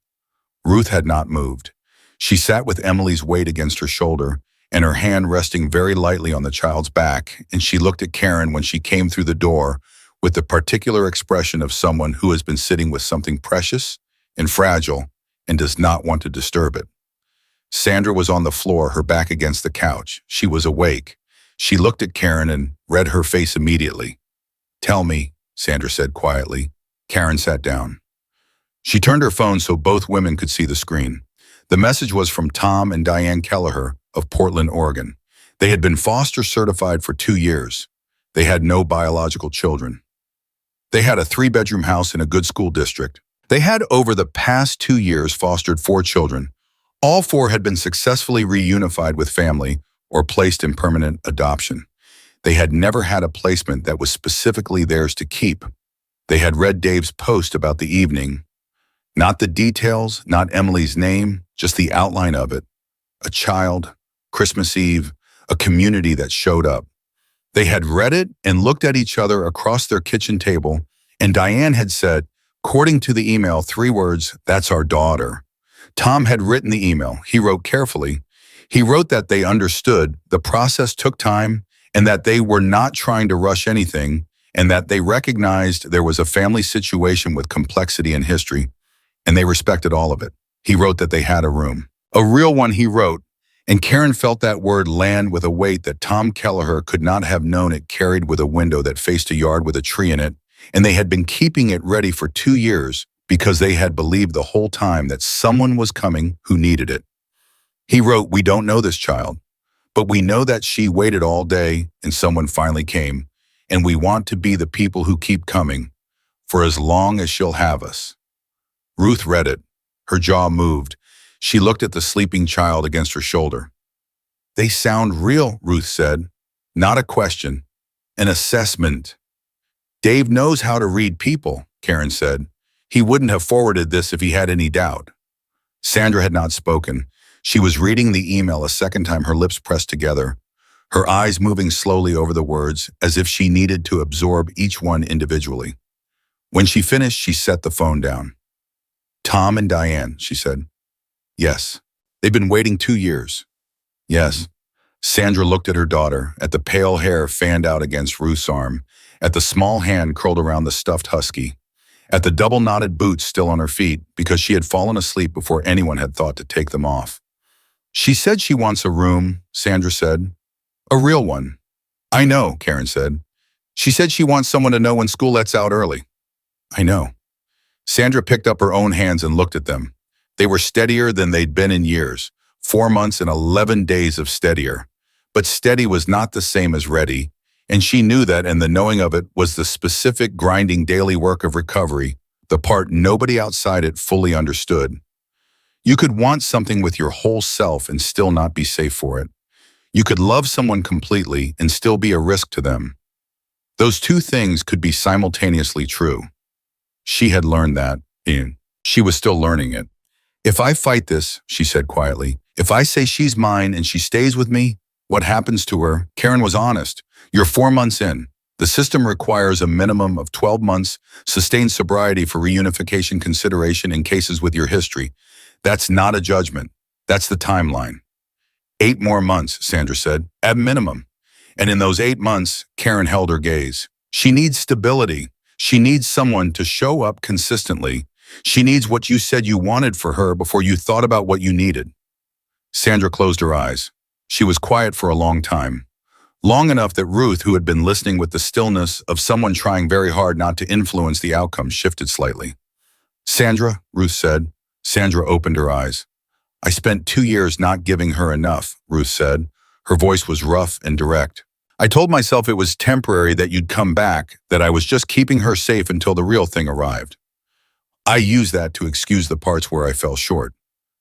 S1: Ruth had not moved. She sat with Emily's weight against her shoulder and her hand resting very lightly on the child's back, and she looked at Karen when she came through the door with the particular expression of someone who has been sitting with something precious and fragile and does not want to disturb it. Sandra was on the floor, her back against the couch. She was awake. She looked at Karen and read her face immediately. "Tell me," Sandra said quietly. Karen sat down. She turned her phone so both women could see the screen. The message was from Tom and Diane Kelleher of Portland, Oregon. They had been foster certified for 2 years. They had no biological children. They had a 3-bedroom house in a good school district. They had, over the past 2 years, fostered 4 children. All 4 had been successfully reunified with family or placed in permanent adoption. They had never had a placement that was specifically theirs to keep. They had read Dave's post about the evening. Not the details, not Emily's name, just the outline of it. A child, Christmas Eve, a community that showed up. They had read it and looked at each other across their kitchen table, and Diane had said, according to the email, 3 words, "That's our daughter." Tom had written the email. He wrote carefully. He wrote that they understood the process took time and that they were not trying to rush anything, and that they recognized there was a family situation with complexity and history, and they respected all of it. He wrote that they had a room. A real one, he wrote, and Karen felt that word land with a weight that Tom Kelleher could not have known it carried, with a window that faced a yard with a tree in it, and they had been keeping it ready for 2 years because they had believed the whole time that someone was coming who needed it. He wrote, "We don't know this child, but we know that she waited all day and someone finally came, and we want to be the people who keep coming for as long as she'll have us." Ruth read it. Her jaw moved. She looked at the sleeping child against her shoulder. "They sound real," Ruth said. "Not a question, an assessment." "Dave knows how to read people," Karen said. "He wouldn't have forwarded this if he had any doubt." Sandra had not spoken. She was reading the email a second time, her lips pressed together, her eyes moving slowly over the words as if she needed to absorb each one individually. When she finished, she set the phone down. "Tom and Diane," she said. "Yes. They've been waiting 2 years." "Yes." Sandra looked at her daughter, at the pale hair fanned out against Ruth's arm, at the small hand curled around the stuffed husky, at the double-knotted boots still on her feet because she had fallen asleep before anyone had thought to take them off. "She said she wants a room," Sandra said. "A real one." "I know," Karen said. "She said she wants someone to know when school lets out early." "I know." Sandra picked up her own hands and looked at them. They were steadier than they'd been in years, 4 months and 11 days of steadier. But steady was not the same as ready, and she knew that, and the knowing of it was the specific grinding daily work of recovery, the part nobody outside it fully understood. You could want something with your whole self and still not be safe for it. You could love someone completely and still be a risk to them. Those 2 things could be simultaneously true. She had learned that, and she was still learning it. "If I fight this," she said quietly, "if I say she's mine and she stays with me, what happens to her?" Karen was honest. "You're 4 months in. The system requires a minimum of 12 months sustained sobriety for reunification consideration in cases with your history. That's not a judgment. That's the timeline. 8 more months, Sandra said, at minimum. And in those 8 months, Karen held her gaze. She needs stability. She needs someone to show up consistently. She needs what you said you wanted for her before you thought about what you needed. Sandra closed her eyes. She was quiet for a long time. Long enough that Ruth, who had been listening with the stillness of someone trying very hard not to influence the outcome, shifted slightly. Sandra, Ruth said. Sandra opened her eyes. I spent 2 years not giving her enough, Ruth said. Her voice was rough and direct. I told myself it was temporary, that you'd come back, that I was just keeping her safe until the real thing arrived. I used that to excuse the parts where I fell short.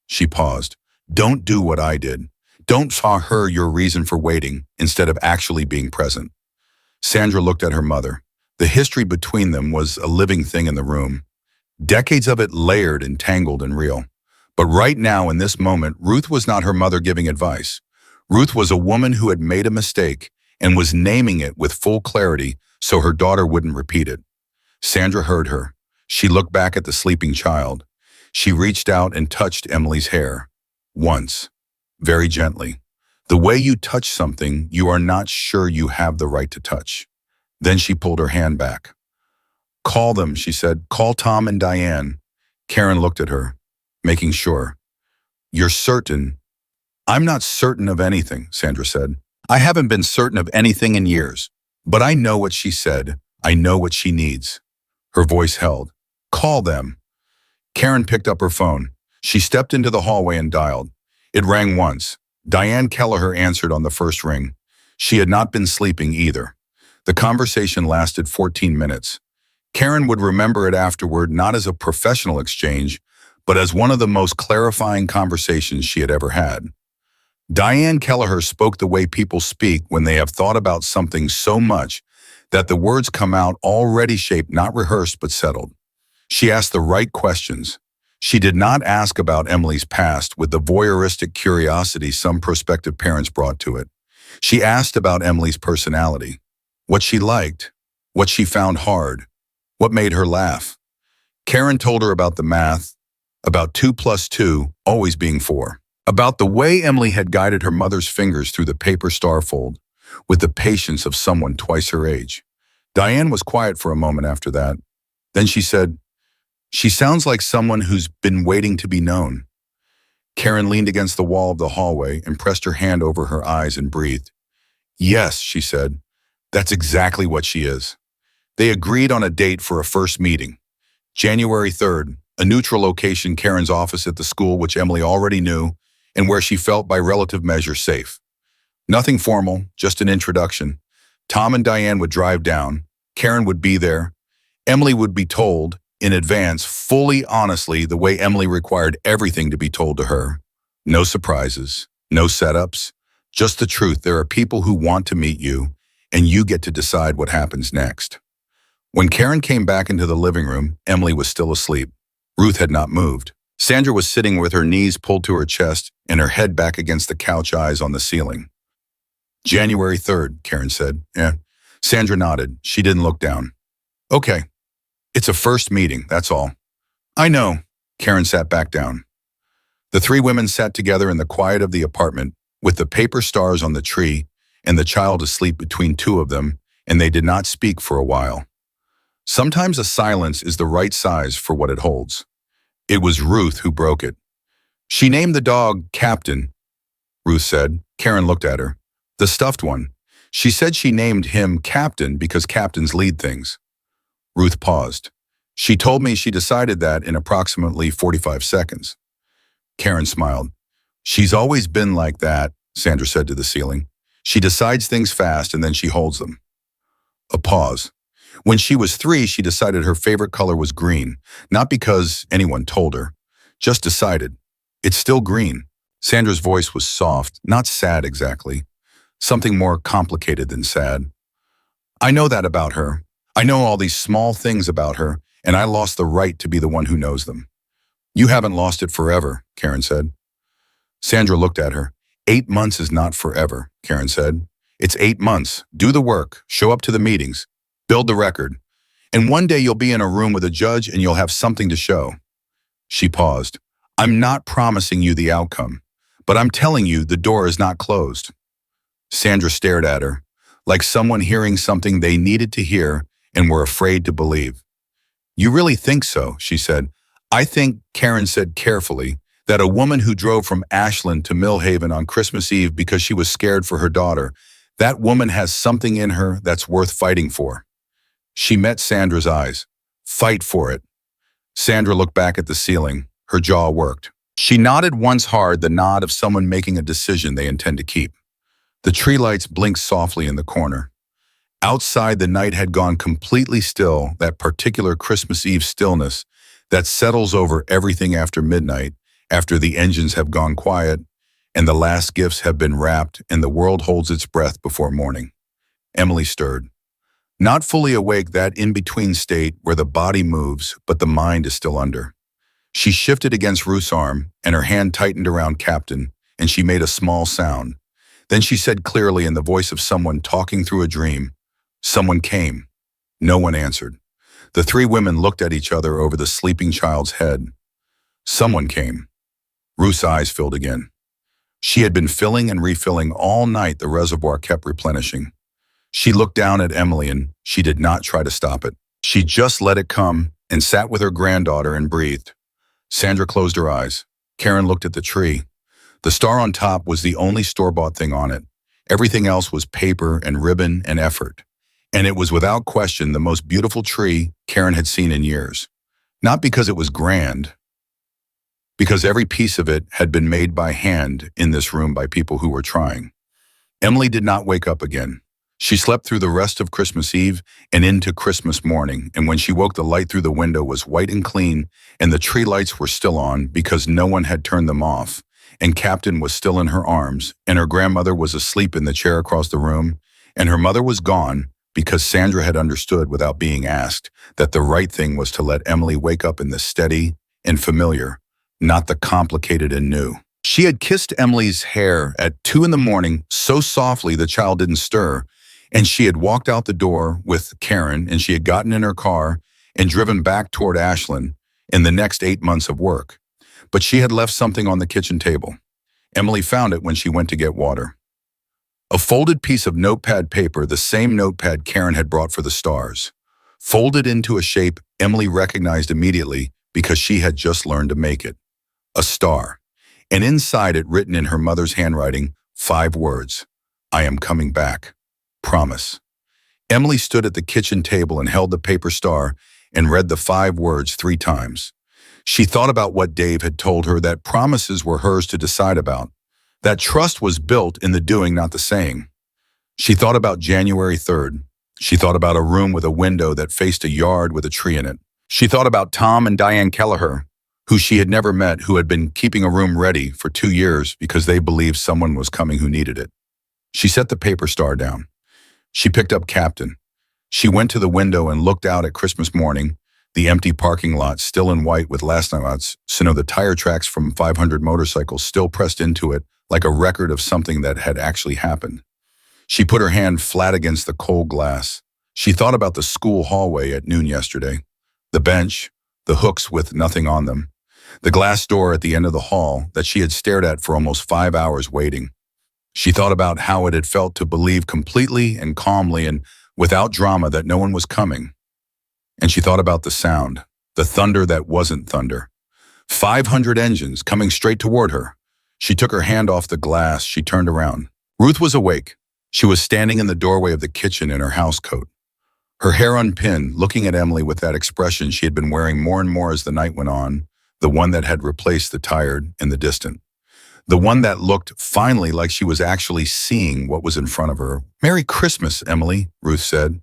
S1: She paused. Don't do what I did. Don't saw her your reason for waiting instead of actually being present. Sandra looked at her mother. The history between them was a living thing in the room. Decades of it layered and tangled and real. But right now, in this moment, Ruth was not her mother giving advice. Ruth was a woman who had made a mistake and was naming it with full clarity so her daughter wouldn't repeat it. Sandra heard her. She looked back at the sleeping child. She reached out and touched Emily's hair. Once. Very gently. The way you touch something you are not sure you have the right to touch. Then she pulled her hand back. Call them, she said. Call Tom and Diane. Karen looked at her, making sure. You're certain? I'm not certain of anything, Sandra said. I haven't been certain of anything in years. But I know what she said. I know what she needs. Her voice held. Call them. Karen picked up her phone. She stepped into the hallway and dialed. It rang once. Diane Kelleher answered on the first ring. She had not been sleeping either. The conversation lasted 14 minutes. Karen would remember it afterward not as a professional exchange, but as one of the most clarifying conversations she had ever had. Diane Kelleher spoke the way people speak when they have thought about something so much that the words come out already shaped, not rehearsed but settled. She asked the right questions. She did not ask about Emily's past with the voyeuristic curiosity some prospective parents brought to it. She asked about Emily's personality, what she liked, what she found hard, what made her laugh. Karen told her about the math, about 2 + 2 always being 4, about the way Emily had guided her mother's fingers through the paper starfold with the patience of someone twice her age. Diane was quiet for a moment after that. Then she said, She sounds like someone who's been waiting to be known. Karen leaned against the wall of the hallway and pressed her hand over her eyes and breathed. Yes, she said. That's exactly what she is. They agreed on a date for a first meeting. January 3rd, a neutral location, Karen's office at the school which Emily already knew and where she felt by relative measure safe. Nothing formal, just an introduction. Tom and Diane would drive down. Karen would be there. Emily would be told, in advance, fully honestly, the way Emily required everything to be told to her. No surprises, no setups, just the truth. There are people who want to meet you, and you get to decide what happens next. When Karen came back into the living room, Emily was still asleep. Ruth had not moved. Sandra was sitting with her knees pulled to her chest and her head back against the couch, eyes on the ceiling. January 3rd, Karen said. Yeah. Sandra nodded. She didn't look down. Okay. It's a first meeting, that's all. I know. Karen sat back down. The three women sat together in the quiet of the apartment, with the paper stars on the tree and the child asleep between two of them, and they did not speak for a while. Sometimes a silence is the right size for what it holds. It was Ruth who broke it. She named the dog Captain, Ruth said. Karen looked at her. The stuffed one. She said she named him Captain because captains lead things. Ruth paused. She told me she decided that in approximately 45 seconds. Karen smiled. She's always been like that, Sandra said to the ceiling. She decides things fast and then she holds them. A pause. When she was 3, she decided her favorite color was green, not because anyone told her, just decided. It's still green. Sandra's voice was soft, not sad exactly. Something more complicated than sad. I know that about her. I know all these small things about her, and I lost the right to be the one who knows them. You haven't lost it forever, Karen said. Sandra looked at her. 8 months is not forever, Karen said. It's 8 months. Do the work, show up to the meetings, build the record, and one day you'll be in a room with a judge and you'll have something to show. She paused. I'm not promising you the outcome. But I'm telling you, the door is not closed. Sandra stared at her, like someone hearing something they needed to hear and were afraid to believe. You really think so, she said. I think, Karen said carefully, that a woman who drove from Ashland to Millhaven on Christmas Eve because she was scared for her daughter, that woman has something in her that's worth fighting for. She met Sandra's eyes. Fight for it. Sandra looked back at the ceiling. Her jaw worked. She nodded once hard, the nod of someone making a decision they intend to keep. The tree lights blinked softly in the corner. Outside, the night had gone completely still, that particular Christmas Eve stillness that settles over everything after midnight, after the engines have gone quiet, and the last gifts have been wrapped, and the world holds its breath before morning. Emily stirred. Not fully awake, that in-between state where the body moves, but the mind is still under. She shifted against Ruth's arm, and her hand tightened around Captain, and she made a small sound. Then she said clearly in the voice of someone talking through a dream, "Someone came." No one answered. The three women looked at each other over the sleeping child's head. Someone came. Ruth's eyes filled again. She had been filling and refilling all night. The reservoir kept replenishing. She looked down at Emily and she did not try to stop it. She just let it come and sat with her granddaughter and breathed. Sandra closed her eyes. Karen looked at the tree. The star on top was the only store-bought thing on it. Everything else was paper and ribbon and effort. And it was without question the most beautiful tree Karen had seen in years. Not because it was grand, because every piece of it had been made by hand in this room by people who were trying. Emily did not wake up again. She slept through the rest of Christmas Eve and into Christmas morning, and when she woke, the light through the window was white and clean, and the tree lights were still on because no one had turned them off, and Captain was still in her arms, and her grandmother was asleep in the chair across the room, and her mother was gone because Sandra had understood without being asked that the right thing was to let Emily wake up in the steady and familiar, not the complicated and new. She had kissed Emily's hair at 2 a.m. so softly the child didn't stir, and she had walked out the door with Karen, and she had gotten in her car and driven back toward Ashland in the next 8 months of work. But she had left something on the kitchen table. Emily found it when she went to get water. A folded piece of notepad paper, the same notepad Karen had brought for the stars. Folded into a shape Emily recognized immediately because she had just learned to make it. A star. And inside it, written in her mother's handwriting, 5 words. I am coming back. Promise. Emily stood at the kitchen table and held the paper star and read the 5 words 3 times. She thought about what Dave had told her, that promises were hers to decide about, that trust was built in the doing, not the saying. She thought about January 3rd. She thought about a room with a window that faced a yard with a tree in it. She thought about Tom and Diane Kelleher, who she had never met, who had been keeping a room ready for 2 years because they believed someone was coming who needed it. She set the paper star down. She picked up Captain. She went to the window and looked out at Christmas morning, the empty parking lot still in white with last night's snow, the tire tracks from 500 motorcycles still pressed into it like a record of something that had actually happened. She put her hand flat against the cold glass. She thought about the school hallway at noon yesterday, the bench, the hooks with nothing on them, the glass door at the end of the hall that she had stared at for almost 5 hours waiting. She thought about how it had felt to believe completely and calmly and without drama that no one was coming. And she thought about the sound, the thunder that wasn't thunder. 500 engines coming straight toward her. She took her hand off the glass. She turned around. Ruth was awake. She was standing in the doorway of the kitchen in her housecoat. Her hair unpinned, looking at Emily with that expression she had been wearing more and more as the night went on, the one that had replaced the tired and the distant. The one that looked finally like she was actually seeing what was in front of her. "Merry Christmas, Emily," Ruth said.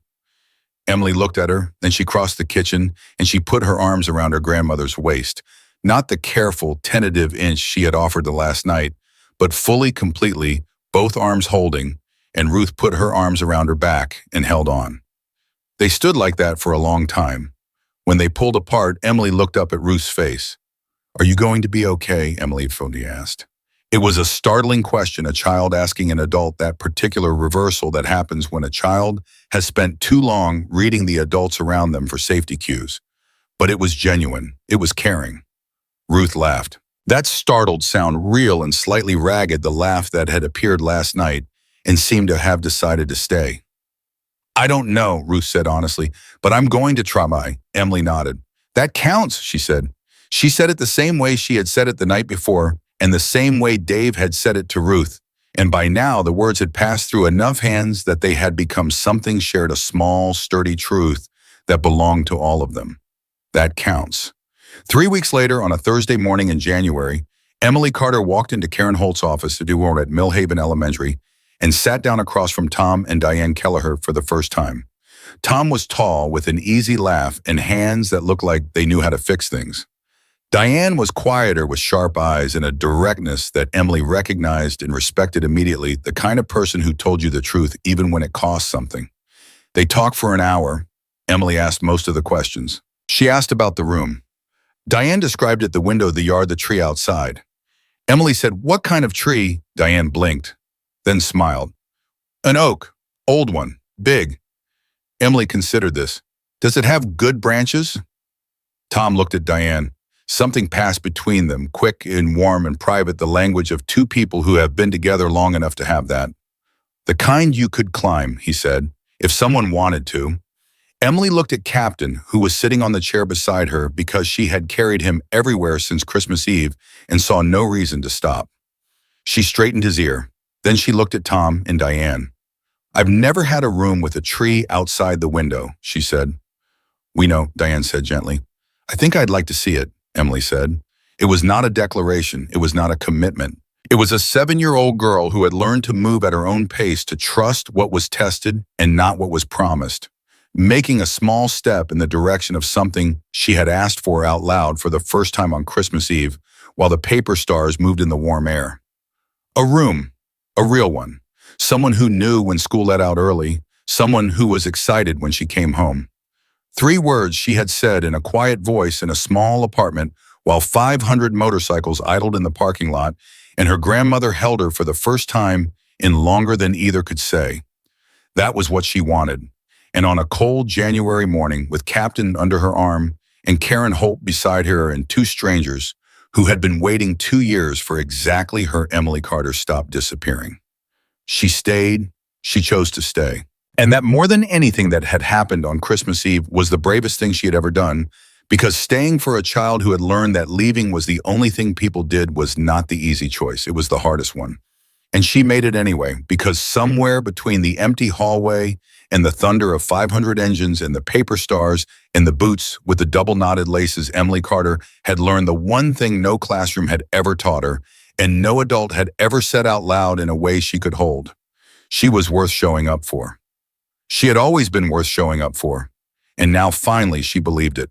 S1: Emily looked at her, then she crossed the kitchen and she put her arms around her grandmother's waist. Not the careful, tentative inch she had offered the last night, but fully, completely, both arms holding, and Ruth put her arms around her back and held on. They stood like that for a long time. When they pulled apart, Emily looked up at Ruth's face. "Are you going to be okay?" Emily Fody asked. It was a startling question, a child asking an adult, that particular reversal that happens when a child has spent too long reading the adults around them for safety cues. But it was genuine. It was caring. Ruth laughed. That startled sound, real and slightly ragged, the laugh that had appeared last night and seemed to have decided to stay. I don't know, Ruth said honestly, but I'm going to try. Emily nodded. That counts, she said. She said it the same way she had said it the night before, and the same way Dave had said it to Ruth. And by now, the words had passed through enough hands that they had become something shared, a small, sturdy truth that belonged to all of them. That counts. 3 weeks later, on a Thursday morning in January, Emily Carter walked into Karen Holt's office to do work at Millhaven Elementary and sat down across from Tom and Diane Kelleher for the first time. Tom was tall, with an easy laugh and hands that looked like they knew how to fix things. Diane was quieter, with sharp eyes and a directness that Emily recognized and respected immediately, the kind of person who told you the truth even when it cost something. They talked for an hour. Emily asked most of the questions. She asked about the room. Diane described it: the window, the yard, the tree outside. Emily said, "What kind of tree?" Diane blinked, then smiled. "An oak. Old one. Big." Emily considered this. "Does it have good branches?" Tom looked at Diane. Something passed between them, quick and warm and private, the language of two people who have been together long enough to have that. "The kind you could climb," he said, "if someone wanted to." Emily looked at Captain, who was sitting on the chair beside her because she had carried him everywhere since Christmas Eve, and saw no reason to stop. She straightened his ear. Then she looked at Tom and Diane. "I've never had a room with a tree outside the window," she said. "We know," Diane said gently. "I think I'd like to see it," Emily said. It was not a declaration. It was not a commitment. It was a 7-year-old girl who had learned to move at her own pace, to trust what was tested and not what was promised, making a small step in the direction of something she had asked for out loud for the first time on Christmas Eve, while the paper stars moved in the warm air. A room, a real one, someone who knew when school let out early, someone who was excited when she came home. 3 words she had said in a quiet voice in a small apartment while 500 motorcycles idled in the parking lot, and her grandmother held her for the first time in longer than either could say. That was what she wanted. And on a cold January morning, with Captain under her arm and Karen Holt beside her and 2 strangers who had been waiting 2 years for exactly her, Emily Carter stopped disappearing. She stayed. She chose to stay. And that, more than anything that had happened on Christmas Eve, was the bravest thing she had ever done, because staying for a child who had learned that leaving was the only thing people did was not the easy choice. It was the hardest one. And she made it anyway, because somewhere between the empty hallway and the thunder of 500 engines and the paper stars and the boots with the double-knotted laces, Emily Carter had learned the one thing no classroom had ever taught her, and no adult had ever said out loud in a way she could hold. She was worth showing up for. She had always been worth showing up for, and now finally she believed it.